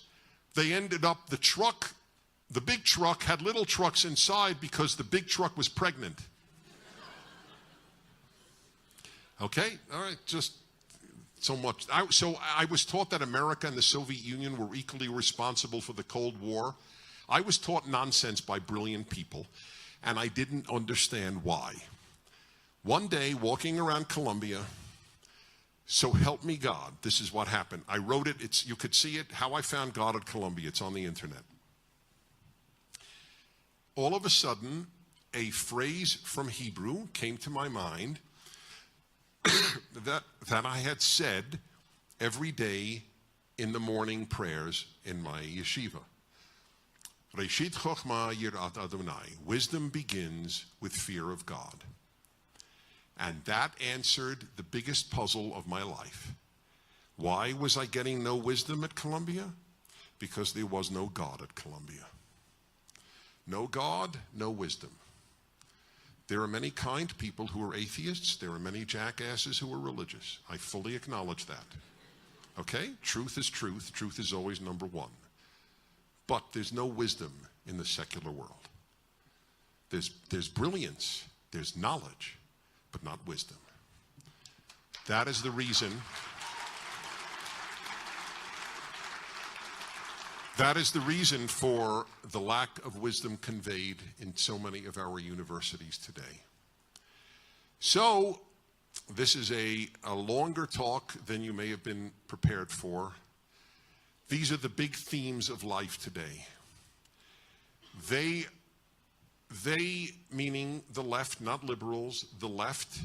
they ended up, the big truck had little trucks inside because the big truck was pregnant. Okay, all right, just so much. So I was taught that America and the Soviet Union were equally responsible for the Cold War. I was taught nonsense by brilliant people, and I didn't understand why. One day, walking around Columbia, so help me God, this is what happened. I wrote it, you could see it, How I Found God at Columbia. It's on the internet. All of a sudden, a phrase from Hebrew came to my mind that I had said every day in the morning prayers in my yeshiva. Reshit Chochma Yirat Adonai. Wisdom begins with fear of God. And that answered the biggest puzzle of my life. Why was I getting no wisdom at Columbia? Because there was no God at Columbia. No God, no wisdom. There are many kind people who are atheists. There are many jackasses who are religious. I fully acknowledge that. Okay? Truth is truth. Truth is always number one. But there's no wisdom in the secular world. There's brilliance. There's knowledge, but not wisdom. That is the reason. That is the reason for the lack of wisdom conveyed in so many of our universities today. So, this is a longer talk than you may have been prepared for. These are the big themes of life today. They, meaning the left, not liberals, the left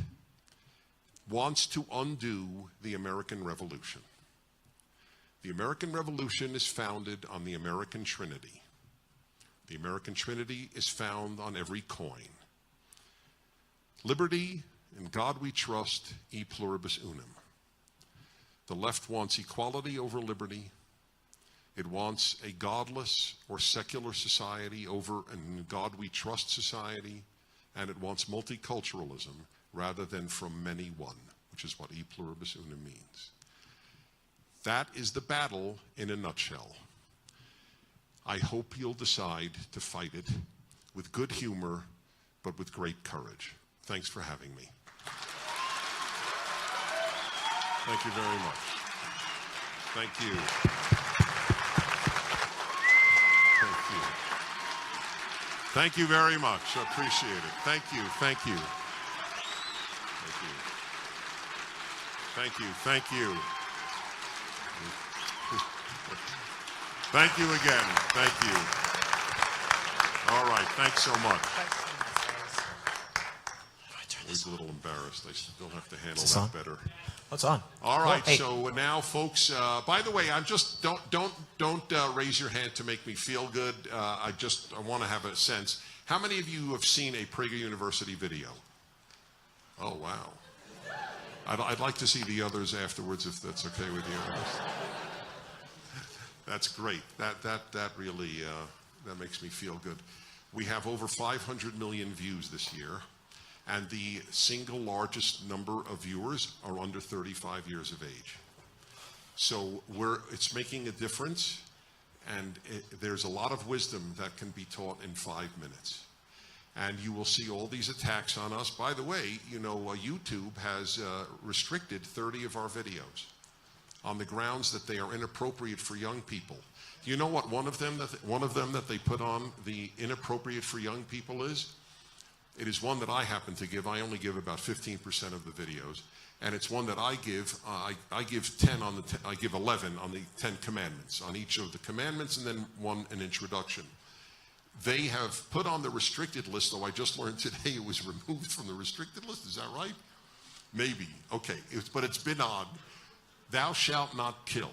wants to undo the American Revolution. The American Revolution is founded on the American Trinity. The American Trinity is found on every coin. Liberty, in God we trust, e pluribus unum. The left wants equality over liberty. It wants a godless or secular society over a God we trust society, and it wants multiculturalism rather than from many one, which is what e pluribus unum means. That is the battle in a nutshell. I hope you'll decide to fight it with good humor, but with great courage. Thanks for having me. Thank you very much. Thank you. Thank you. Thank you very much. I appreciate it. Thank you. Thank you. Thank you. Thank you. Thank you. Thank you again. Thank you. All right. Thanks so much. Always a little embarrassed. I still have to handle that better. What's on? All right. Hey. So now, folks. By the way, I'm just don't raise your hand to make me feel good. I want to have a sense. How many of you have seen a Prager University video? Oh wow. I'd like to see the others afterwards, if that's okay with you. That's great. That really that makes me feel good. We have over 500 million views this year, and the single largest number of viewers are under 35 years of age. So it's making a difference, and there's a lot of wisdom that can be taught in 5 minutes. And you will see all these attacks on us. By the way, you know, YouTube has restricted 30 of our videos on the grounds that they are inappropriate for young people. Do you know what one of them that they put on the inappropriate for young people is? It is one that I happen to give. I only give about 15% of the videos, and it's one that I give. I give 10 on the. I give 11 on the 10 commandments on each of the commandments, and then an introduction. They have put on the restricted list, though I just learned today it was removed from the restricted list. Is that right? Maybe. Okay. But it's been on. Thou shalt not kill.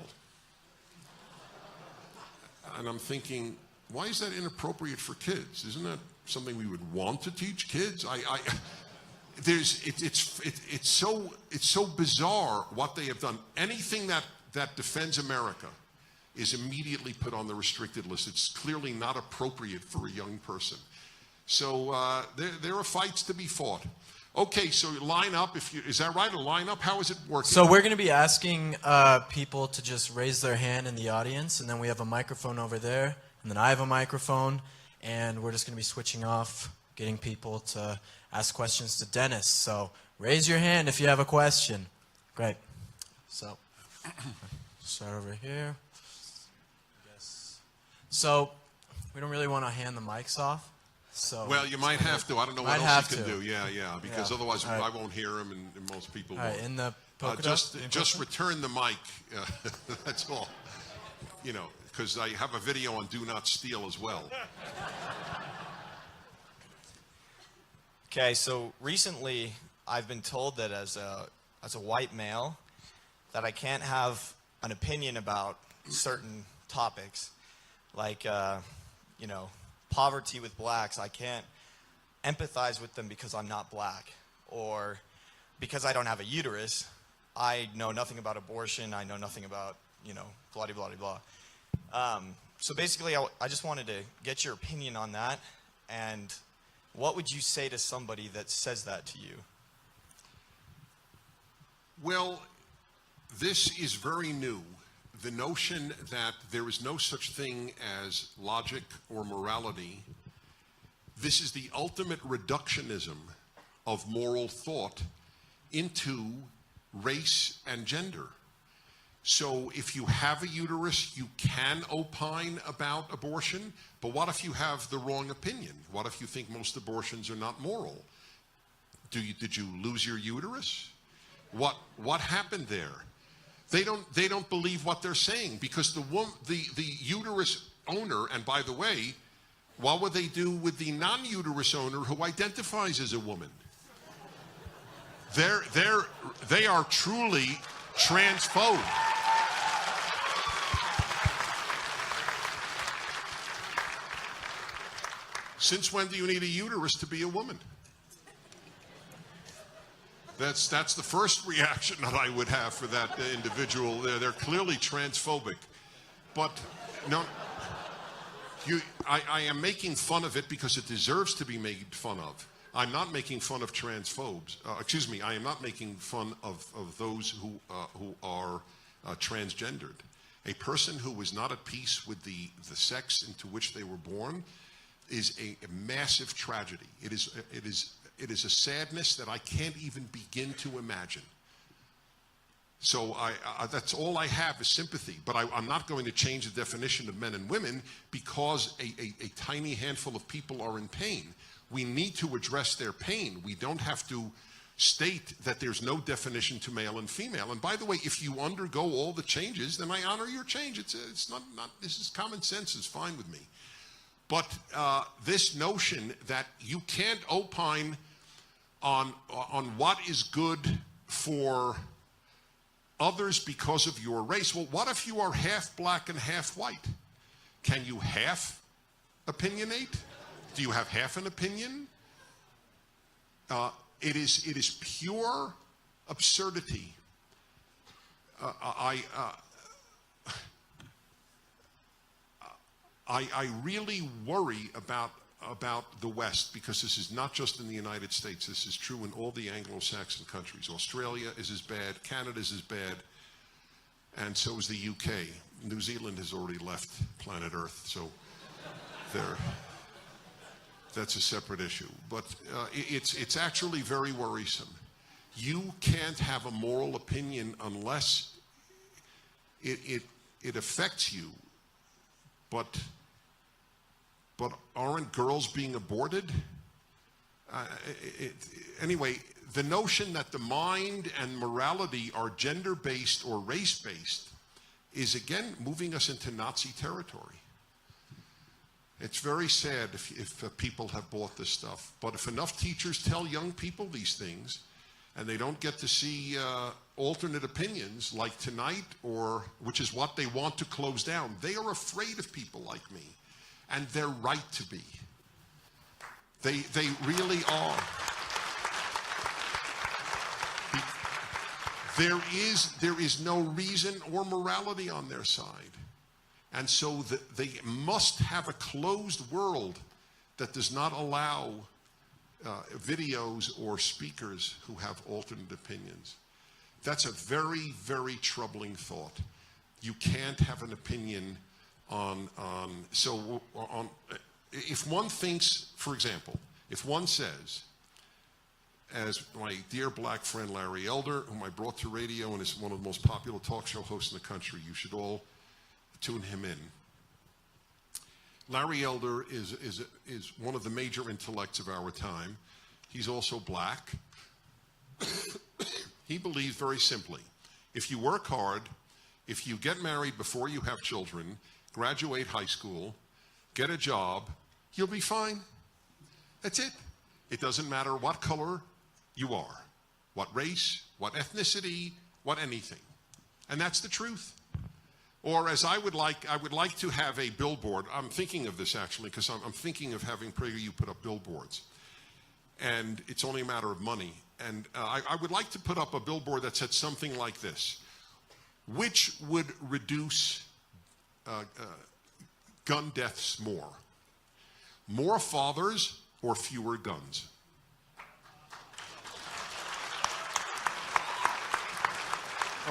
And I'm thinking, why is that inappropriate for kids? Isn't that something we would want to teach kids? It's so bizarre what they have done. Anything that defends America is immediately put on the restricted list. It's clearly not appropriate for a young person. So there are fights to be fought. Okay, so line up. Is that right? A line up? How is it working? So we're going to be asking people to just raise their hand in the audience, and then we have a microphone over there, and then I have a microphone, and we're just going to be switching off, getting people to ask questions to Dennis. So raise your hand if you have a question. Great. So start over here. So we don't really want to hand the mics off. So well, you might have to. I don't know what else you can do. Yeah, because otherwise right. I won't hear them, and most people all won't. Right, in the just return the mic. That's all. You know, because I have a video on Do Not Steal as well. Okay, so recently I've been told that as a white male that I can't have an opinion about certain topics, like you know, poverty with blacks. I can't empathize with them because I'm not black, or because I don't have a uterus. I know nothing about abortion. I know nothing about, you know, blah blah blah blah. So basically, I just wanted to get your opinion on that, and what would you say to somebody that says that to you? Well, this is very new. The notion that there is no such thing as logic or morality, this is the ultimate reductionism of moral thought into race and gender. So if you have a uterus, you can opine about abortion, but what if you have the wrong opinion? What if you think most abortions are not moral? Did you lose your uterus? What happened there? They don't believe what they're saying, because the uterus owner, and by the way, what would they do with the non-uterus owner who identifies as a woman? They are truly transphobe. Since when do you need a uterus to be a woman? That's the first reaction that I would have for that individual. They're clearly transphobic. But No. I am making fun of it because it deserves to be made fun of. I'm not making fun of transphobes. Excuse me, I am not making fun of those who are transgendered. A person who is not at peace with the sex into which they were born is a massive tragedy. It is a sadness that I can't even begin to imagine. So that's all I have is sympathy. But I'm not going to change the definition of men and women because a tiny handful of people are in pain. We need to address their pain. We don't have to state that there's no definition to male and female. And by the way, if you undergo all the changes, then I honor your change. It's not this is common sense is fine with me. But this notion that you can't opine on what is good for others because of your race. Well, what if you are half black and half white? Can you half opinionate? Do you have half an opinion? It is pure absurdity. I really worry about the West because this is not just in the United States. This is true in all the Anglo-Saxon countries. Australia is as bad. Canada is as bad. And so is the UK. New Zealand has already left planet Earth. So that's a separate issue. But it's actually very worrisome. You can't have a moral opinion unless it affects you. But aren't girls being aborted? Anyway, the notion that the mind and morality are gender-based or race-based is, again, moving us into Nazi territory. It's very sad if people have bought this stuff. But if enough teachers tell young people these things, and they don't get to see alternate opinions like tonight, or which is what they want to close down, they are afraid of people like me. And they're right to be. They really are. There is no reason or morality on their side. And so they must have a closed world that does not allow videos or speakers who have alternate opinions. That's a very, very troubling thought. You can't have an opinion if one thinks, for example, if one says, as my dear black friend Larry Elder, whom I brought to radio and is one of the most popular talk show hosts in the country, you should all tune him in. Larry Elder is one of the major intellects of our time. He's also black. He believes very simply, if you work hard, if you get married before you have children, graduate high school, get a job, you'll be fine. That's it. It doesn't matter what color you are, what race, what ethnicity, what anything. And that's the truth. Or as I would like to have a billboard. I'm thinking of this actually because I'm thinking of having PragerU put up billboards. And it's only a matter of money. And I would like to put up a billboard that said something like this. Which would reduce gun deaths more? More fathers or fewer guns?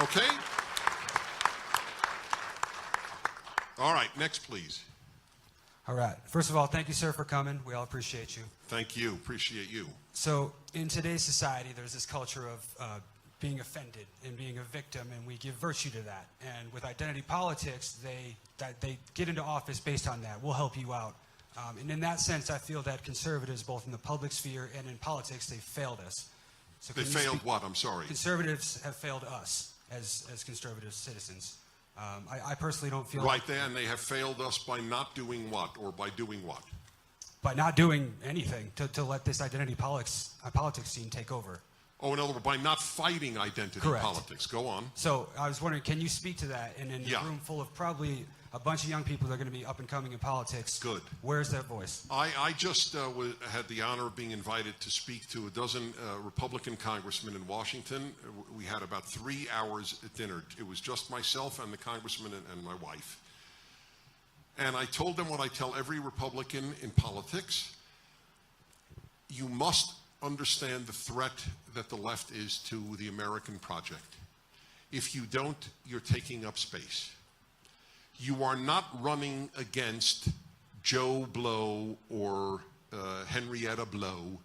Okay? All right, next please. All right. First of all, thank you, sir, for coming. We all appreciate you. Thank you. Appreciate you. So in today's society, there's this culture of being offended and being a victim, and we give virtue to that. And with identity politics, they get into office based on that. We'll help you out. And in that sense, I feel that conservatives, both in the public sphere and in politics, they failed us. So they failed what? I'm sorry. Conservatives have failed us as conservative citizens. I personally don't feel right there, and they have failed us by not doing what, or by doing what? By not doing anything to let this identity politics scene take over. Oh, in other words, by not fighting identity Correct. politics. Go on. So I was wondering, can you speak to that? And in a room full of probably a bunch of young people that are going to be up and coming in politics, good. Where's their voice? I just had the honor of being invited to speak to a dozen Republican congressmen in Washington. We had about 3 hours at dinner. It was just myself and the congressman and my wife. And I told them what I tell every Republican in politics: you must understand the threat that the left is to the American project. If you don't, you're taking up space. You are not running against Joe Blow or Henrietta Blow.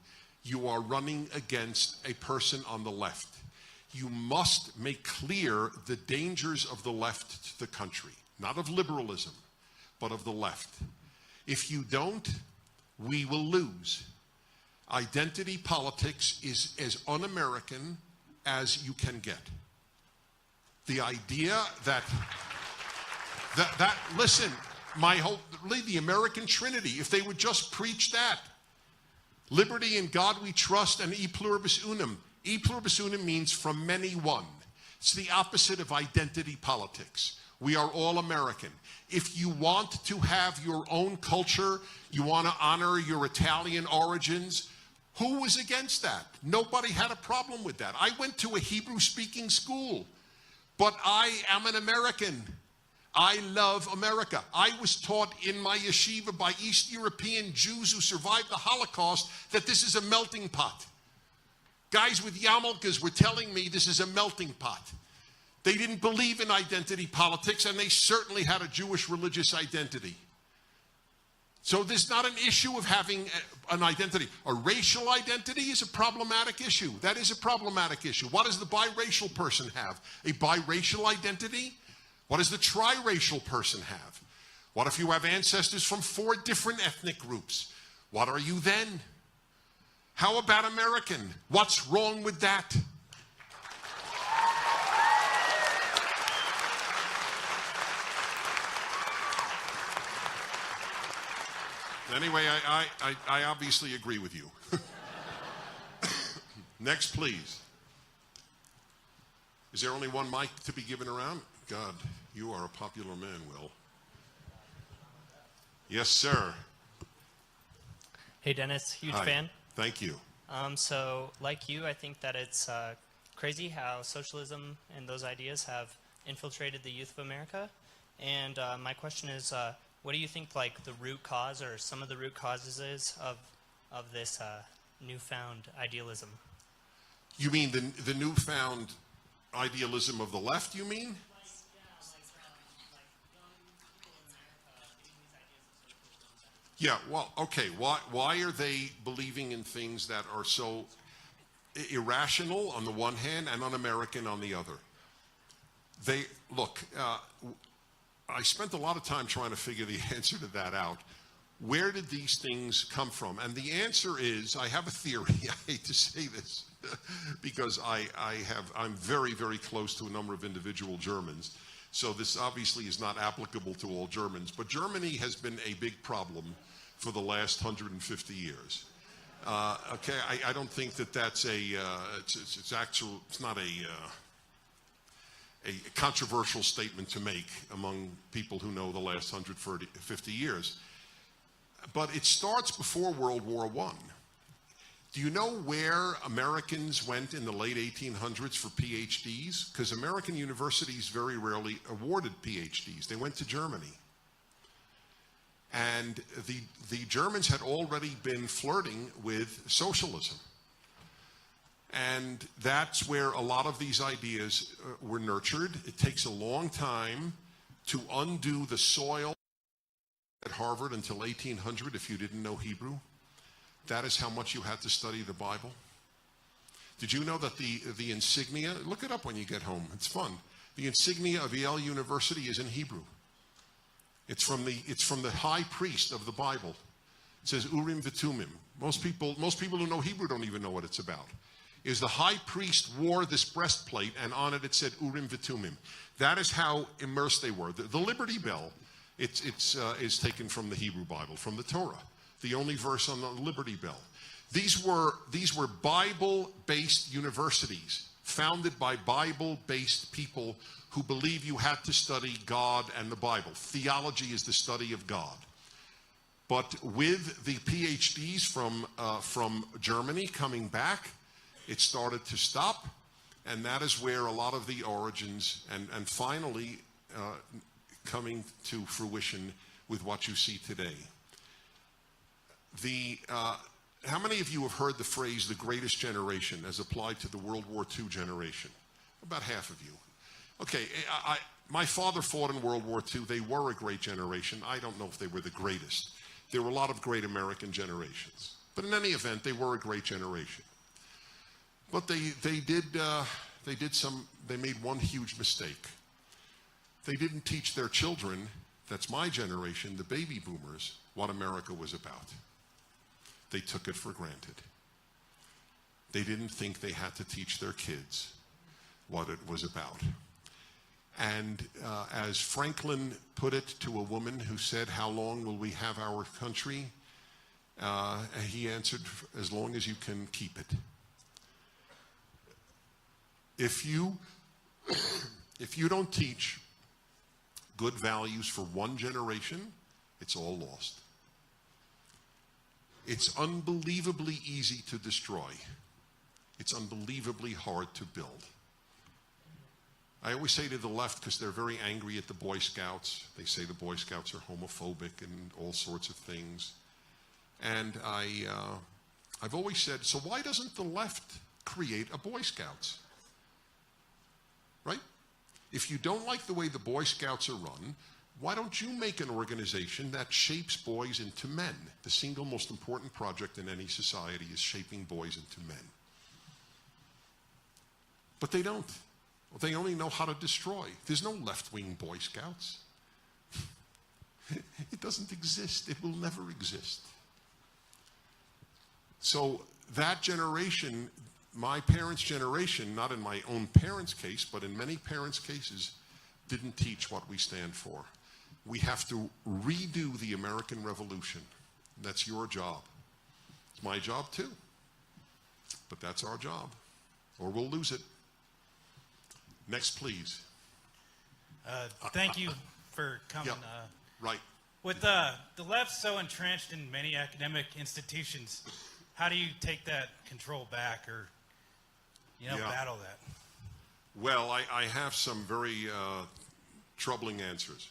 You are running against a person on the left. You must make clear the dangers of the left to the country, not of liberalism, but of the left. If you don't, we will lose. Identity politics is as un-American as you can get. The idea that listen, the American Trinity, if they would just preach that, liberty in God we trust, and e pluribus unum. E pluribus unum means from many one. It's the opposite of identity politics. We are all American. If you want to have your own culture, you want to honor your Italian origins, who was against that? Nobody had a problem with that. I went to a Hebrew-speaking school, but I am an American. I love America. I was taught in my yeshiva by East European Jews who survived the Holocaust that this is a melting pot. Guys with yarmulkes were telling me this is a melting pot. They didn't believe in identity politics, and they certainly had a Jewish religious identity. So there's not an issue of having an identity. A racial identity is a problematic issue. That is a problematic issue. What does the biracial person have? A biracial identity? What does the triracial person have? What if you have ancestors from 4 different ethnic groups? What are you then? How about American? What's wrong with that? Anyway, I obviously agree with you. Next, please. Is there only one mic to be given around? God, you are a popular man, Will. Yes, sir. Hey, Dennis, huge Hi. fan. Thank you. So, like you, I think that it's crazy how socialism and those ideas have infiltrated the youth of America. And my question is, what do you think, like, the root cause or some of the root causes is of this newfound idealism? You mean the newfound idealism of the left, you mean? Yeah, well, okay. Why are they believing in things that are so irrational on the one hand and un-American on the other? I spent a lot of time trying to figure the answer to that out. Where did these things come from? And the answer is, I have a theory. I hate to say this because I'm very, very close to a number of individual Germans. So this obviously is not applicable to all Germans. But Germany has been a big problem for the last 150 years. Okay, I don't think that's it's not a controversial statement to make among people who know the last 150 years. But it starts before World War I. Do you know where Americans went in the late 1800s for PhDs? Because American universities very rarely awarded PhDs. They went to Germany. And the Germans had already been flirting with socialism. And that's where a lot of these ideas were nurtured. It takes a long time to undo the soil at Harvard until 1800 if you didn't know Hebrew. That is how much you had to study the Bible. Did you know that the insignia, look it up when you get home, it's fun. The insignia of Yale University is in Hebrew. It's from the high priest of the Bible. It says Urim V'Tumim. Most people who know Hebrew don't even know what it's about. Is the high priest wore this breastplate, and on it said Urim V'Tumim. That is how immersed they were. The Liberty Bell, is taken from the Hebrew Bible, from the Torah. The only verse on the Liberty Bell. These were Bible-based universities, founded by Bible-based people who believe you had to study God and the Bible. Theology is the study of God. But with the PhDs from Germany coming back, it started to stop, and that is where a lot of the origins and finally coming to fruition with what you see today. How many of you have heard the phrase the greatest generation as applied to the World War II generation? About half of you. Okay, my father fought in World War II. They were a great generation. I don't know if they were the greatest. There were a lot of great American generations. But in any event, they were a great generation. But they made one huge mistake. They didn't teach their children, that's my generation, the baby boomers, what America was about. They took it for granted. They didn't think they had to teach their kids what it was about. And as Franklin put it to a woman who said, "How long will we have our country?" He answered, "As long as you can keep it." If you don't teach good values for one generation, it's all lost. It's unbelievably easy to destroy. It's unbelievably hard to build. I always say to the left, because they're very angry at the Boy Scouts, they say the Boy Scouts are homophobic and all sorts of things. And I've always said, so why doesn't the left create a Boy Scouts? Right? If you don't like the way the Boy Scouts are run, why don't you make an organization that shapes boys into men? The single most important project in any society is shaping boys into men. But they don't. They only know how to destroy. There's no left-wing Boy Scouts. It doesn't exist. It will never exist. So that generation, my parents' generation, not in my own parents' case, but in many parents' cases, didn't teach what we stand for. We have to redo the American Revolution. That's your job. It's my job too. But that's our job, or we'll lose it. Next, please. Thank you for coming. Yeah, right. With the left so entrenched in many academic institutions, how do you take that control back, or battle that? Well, I have some very troubling answers.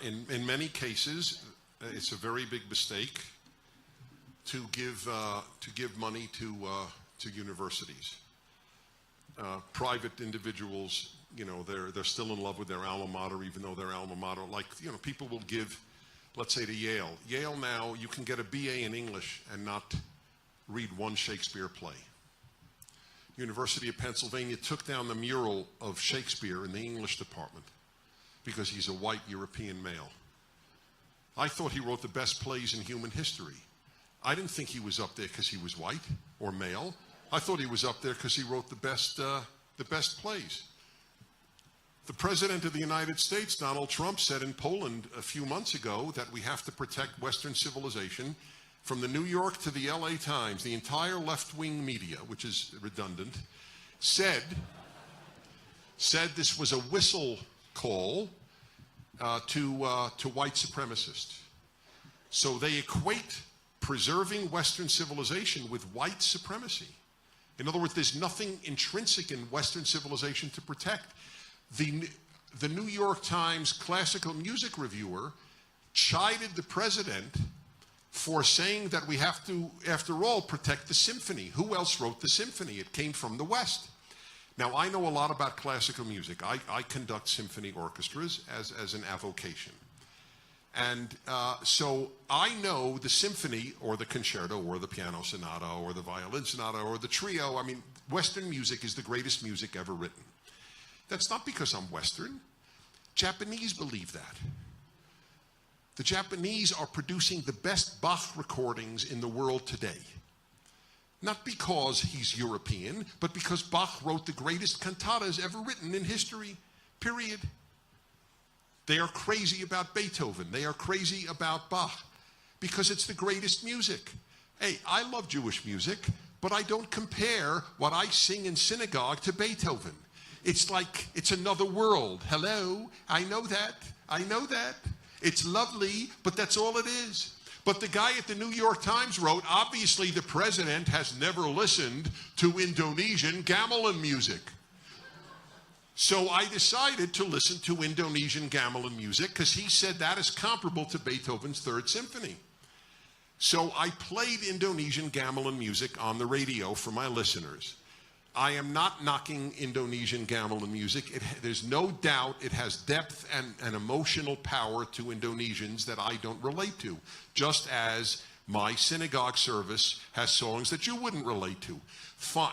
In many cases, it's a very big mistake to give money to universities. Private individuals, they're still in love with their alma mater, even though their alma mater, people will give, let's say to Yale. Yale now, you can get a BA in English and not read one Shakespeare play. University of Pennsylvania took down the mural of Shakespeare in the English department because he's a white European male. I thought he wrote the best plays in human history. I didn't think he was up there because he was white or male. I thought he was up there because he wrote the best plays. The President of the United States, Donald Trump, said in Poland a few months ago that we have to protect Western civilization. From the New York to the LA Times, the entire left-wing media, which is redundant, said this was a whistle call to white supremacists. So they equate preserving Western civilization with white supremacy. In other words, there's nothing intrinsic in Western civilization to protect. The New York Times classical music reviewer chided the president for saying that we have to, after all, protect the symphony. Who else wrote the symphony? It came from the West. Now, I know a lot about classical music. I conduct symphony orchestras as an avocation. And so I know the symphony or the concerto or the piano sonata or the violin sonata or the trio. I mean, Western music is the greatest music ever written. That's not because I'm Western. Japanese believe that. The Japanese are producing the best Bach recordings in the world today. Not because he's European, but because Bach wrote the greatest cantatas ever written in history, period. They are crazy about Beethoven. They are crazy about Bach because it's the greatest music. Hey, I love Jewish music, but I don't compare what I sing in synagogue to Beethoven. It's like it's another world. Hello, I know that. I know that. It's lovely, but that's all it is. But the guy at the New York Times wrote, obviously the president has never listened to Indonesian gamelan music. So I decided to listen to Indonesian gamelan music because he said that is comparable to Beethoven's Third Symphony. So I played Indonesian gamelan music on the radio for my listeners. I am not knocking Indonesian gamelan music. There's no doubt it has depth and emotional power to Indonesians that I don't relate to, just as my synagogue service has songs that you wouldn't relate to,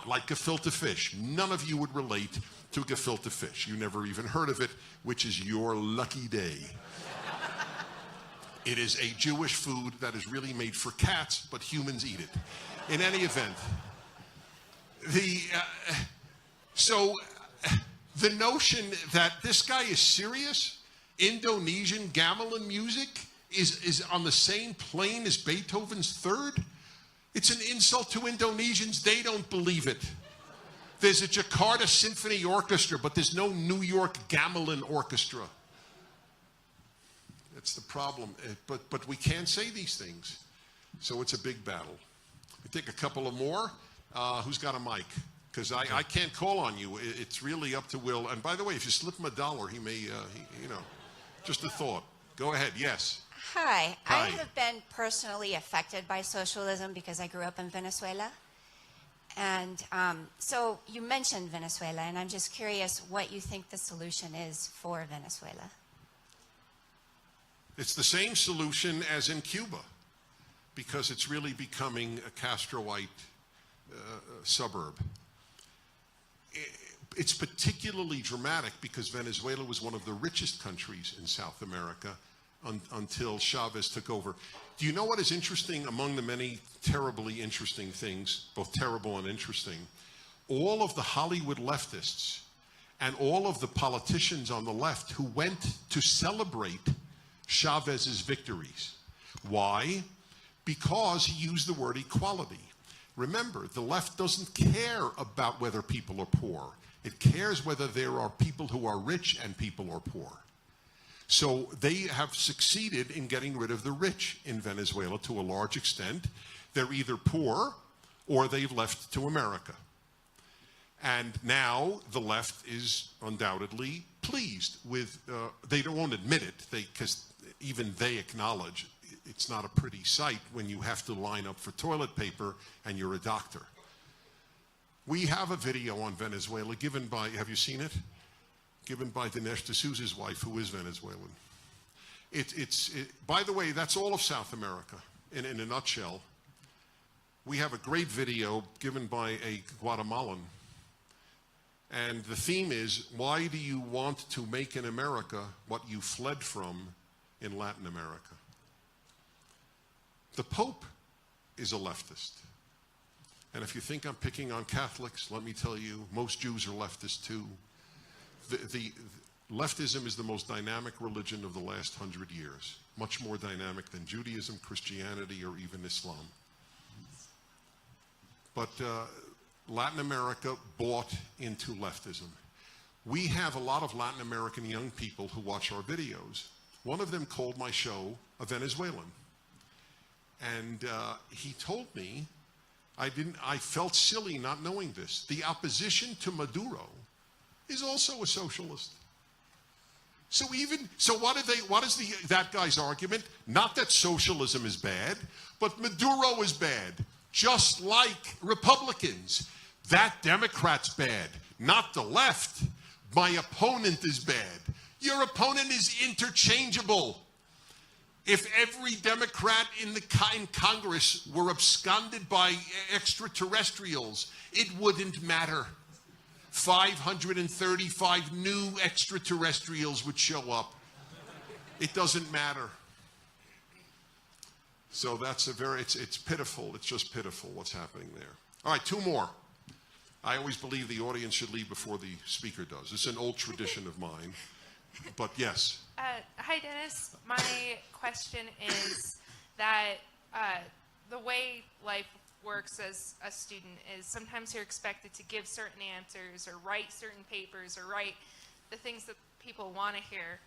like Gefilte Fish. None of you would relate to Gefilte Fish. You never even heard of it, which is your lucky day. It is a Jewish food that is really made for cats, but humans eat it. In any event, the notion that this guy is serious, Indonesian gamelan music is on the same plane as Beethoven's Third, it's an insult to Indonesians. They don't believe it. There's a Jakarta Symphony Orchestra, but there's no New York Gamelan Orchestra. That's the problem. But we can't say these things. So it's a big battle. I think a couple of more. Who's got a mic? Because I can't call on you. It's really up to Will. And by the way, if you slip him a dollar, he may, just a thought. Go ahead. Yes. Hi. Hi. I have been personally affected by socialism because I grew up in Venezuela. And so you mentioned Venezuela, and I'm just curious what you think the solution is for Venezuela. It's the same solution as in Cuba, because it's really becoming a Castroite suburb. It's particularly dramatic because Venezuela was one of the richest countries in South America until Chavez took over. Do you know what is interesting among the many terribly interesting things, both terrible and interesting? All of the Hollywood leftists and all of the politicians on the left who went to celebrate Chavez's victories. Why? Because he used the word equality. Remember, the left doesn't care about whether people are poor. It cares whether there are people who are rich and people are poor. So they have succeeded in getting rid of the rich in Venezuela to a large extent. They're either poor or they've left to America. And now the left is undoubtedly pleased with, they won't admit it, because even they acknowledge it's not a pretty sight when you have to line up for toilet paper and you're a doctor. We have a video on Venezuela given by, have you seen it? Given by Dinesh D'Souza's wife, who is Venezuelan. By the way, that's all of South America in a nutshell. We have a great video given by a Guatemalan. And the theme is, why do you want to make in America what you fled from in Latin America? The Pope is a leftist. And if you think I'm picking on Catholics, let me tell you, most Jews are leftists too. The leftism is the most dynamic religion of the last 100 years, much more dynamic than Judaism, Christianity, or even Islam. But Latin America bought into leftism. We have a lot of Latin American young people who watch our videos. One of them called my show a Venezuelan. And he told me, I felt silly not knowing this. The opposition to Maduro is also a socialist. So what is that guy's argument? Not that socialism is bad, but Maduro is bad, just like Republicans. That Democrat's bad, not the left. My opponent is bad. Your opponent is interchangeable. If every Democrat in Congress were absconded by extraterrestrials, it wouldn't matter. 535 new extraterrestrials would show up. It doesn't matter. So that's it's pitiful. It's just pitiful what's happening there. All right, two more. I always believe the audience should leave before the speaker does. It's an old tradition of mine. But yes. Hi, Dennis. My question is that the way life works as a student is sometimes you're expected to give certain answers or write certain papers or write the things that people want to hear.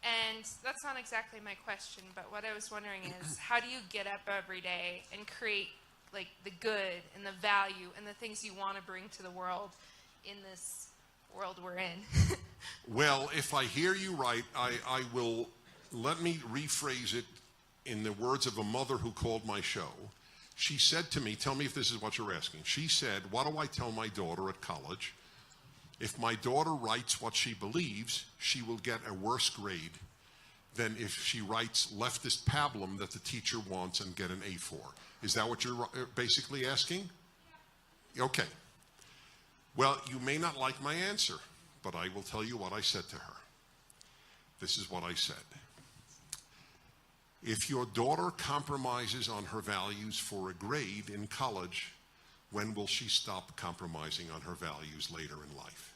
And that's not exactly my question, but what I was wondering is, how do you get up every day and create like the good and the value and the things you want to bring to the world in this world we're in. Well, if I hear you right, I will, let me rephrase it in the words of a mother who called my show. She said to me, tell me if this is what you're asking. She said, what do I tell my daughter at college? If my daughter writes what she believes, she will get a worse grade than if she writes leftist pablum that the teacher wants and get an A for. Is that what you're basically asking? Okay. Well, you may not like my answer, but I will tell you what I said to her. This is what I said. If your daughter compromises on her values for a grade in college, when will she stop compromising on her values later in life?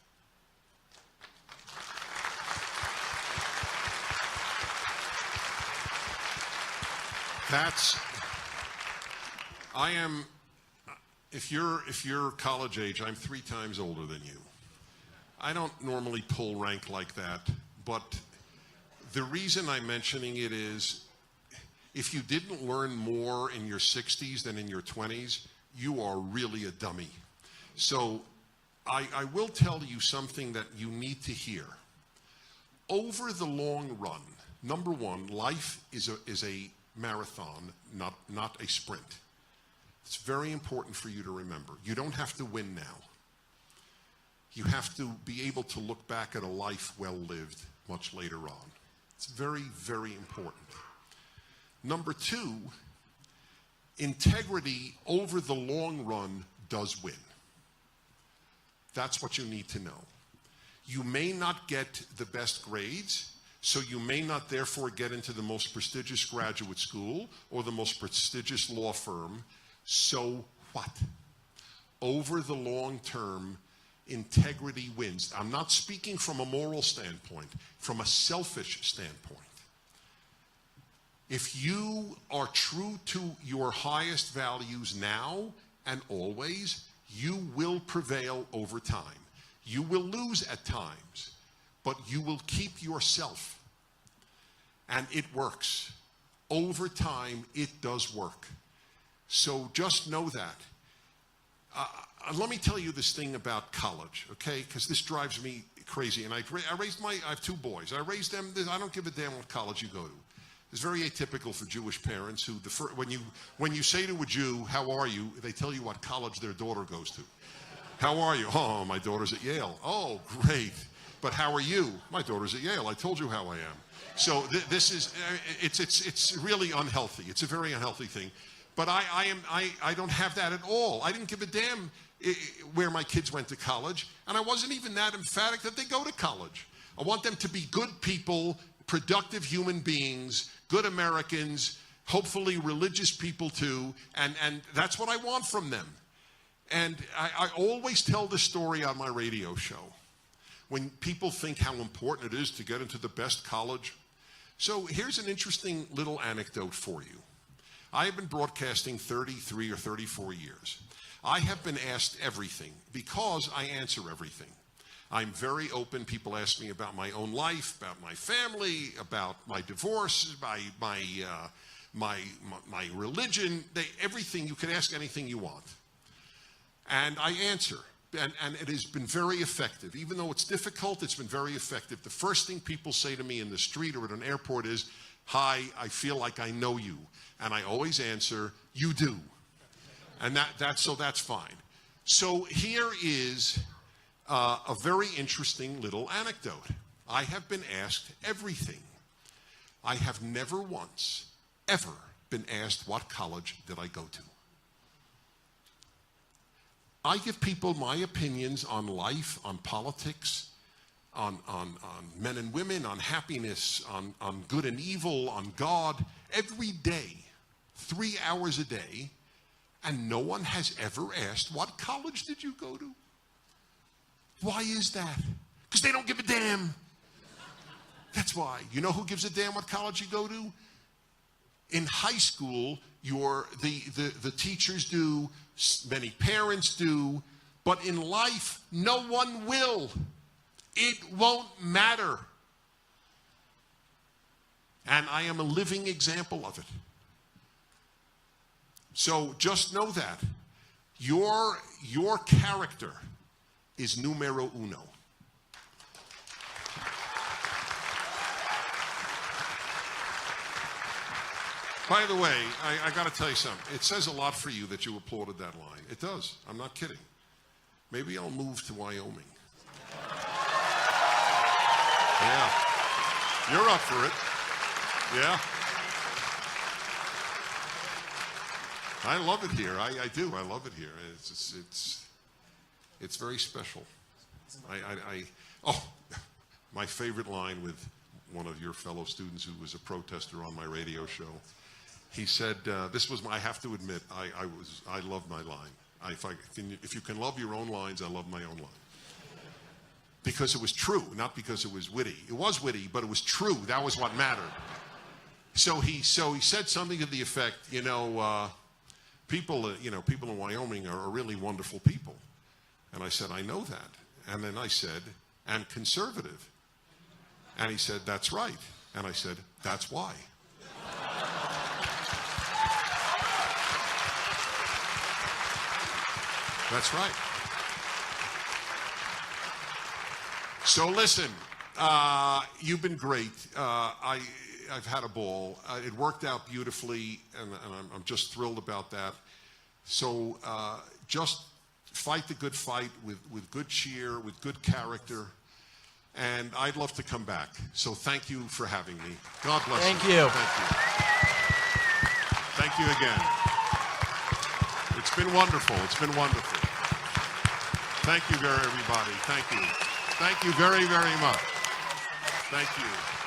If you're college age, I'm 3 times older than you. I don't normally pull rank like that, but the reason I'm mentioning it is, if you didn't learn more in your 60s than in your 20s, you are really a dummy. So I will tell you something that you need to hear. Over the long run, number one, life is a marathon, not a sprint. It's very important for you to remember. You don't have to win now. You have to be able to look back at a life well lived much later on. It's very, very important. Number two, integrity over the long run does win. That's what you need to know. You may not get the best grades, so you may not therefore get into the most prestigious graduate school or the most prestigious law firm. So what? Over the long term, integrity wins. I'm not speaking from a moral standpoint, from a selfish standpoint. If you are true to your highest values now and always, you will prevail over time. You will lose at times, but you will keep yourself. And it works. Over time, it does work. So just know that. Let me tell you this thing about college, okay? Because this drives me crazy. And I have 2 boys. I raised them. I don't give a damn what college you go to. It's very atypical for Jewish parents who, when you say to a Jew, how are you, they tell you what college their daughter goes to. How are you? Oh, my daughter's at Yale. Oh, great. But how are you? My daughter's at Yale. I told you how I am. So this is, it's really unhealthy. It's a very unhealthy thing. But I don't have that at all. I didn't give a damn where my kids went to college, and I wasn't even that emphatic that they go to college. I want them to be good people, productive human beings, good Americans, hopefully religious people too, and that's what I want from them. And I always tell this story on my radio show. When people think how important it is to get into the best college. So here's an interesting little anecdote for you. I have been broadcasting 33 or 34 years. I have been asked everything because I answer everything. I'm very open. People ask me about my own life, about my family, about my divorce, my religion, everything. You can ask anything you want. And I answer. And it has been very effective. Even though it's difficult, it's been very effective. The first thing people say to me in the street or at an airport is, "Hi, I feel like I know you." And I always answer, "You do." And that's fine. So here is a very interesting little anecdote. I have been asked everything. I have never once, ever been asked what college did I go to. I give people my opinions on life, on politics, on men and women, on happiness, on good and evil, on God, every day, 3 hours a day, and no one has ever asked, what college did you go to? Why is that? Because they don't give a damn. That's why. You know who gives a damn what college you go to? In high school, the teachers do, many parents do, but in life, no one will. It won't matter. And I am a living example of it. So just know that. Your character is numero uno. By the way, I got to tell you something. It says a lot for you that you applauded that line. It does. I'm not kidding. Maybe I'll move to Wyoming. Yeah. You're up for it. Yeah. I love it here. I do. I love it here. It's very special. Oh, my favorite line with one of your fellow students who was a protester on my radio show. He said, I have to admit, I love my line. If you can love your own lines, I love my own line. Because it was true, not because it was witty. It was witty, but it was true. That was what mattered. So he said something to the effect, people in Wyoming are really wonderful people. And I said, I know that. And then I said, and conservative. And he said, that's right. And I said, that's why. That's right. So listen, you've been great. I've had a ball. It worked out beautifully, and I'm just thrilled about that. So just fight the good fight with good cheer, with good character, and I'd love to come back. So thank you for having me. God bless you. Thank you. Thank you again. It's been wonderful. It's been wonderful. Thank you, everybody. Thank you. Thank you very, very much. Thank you.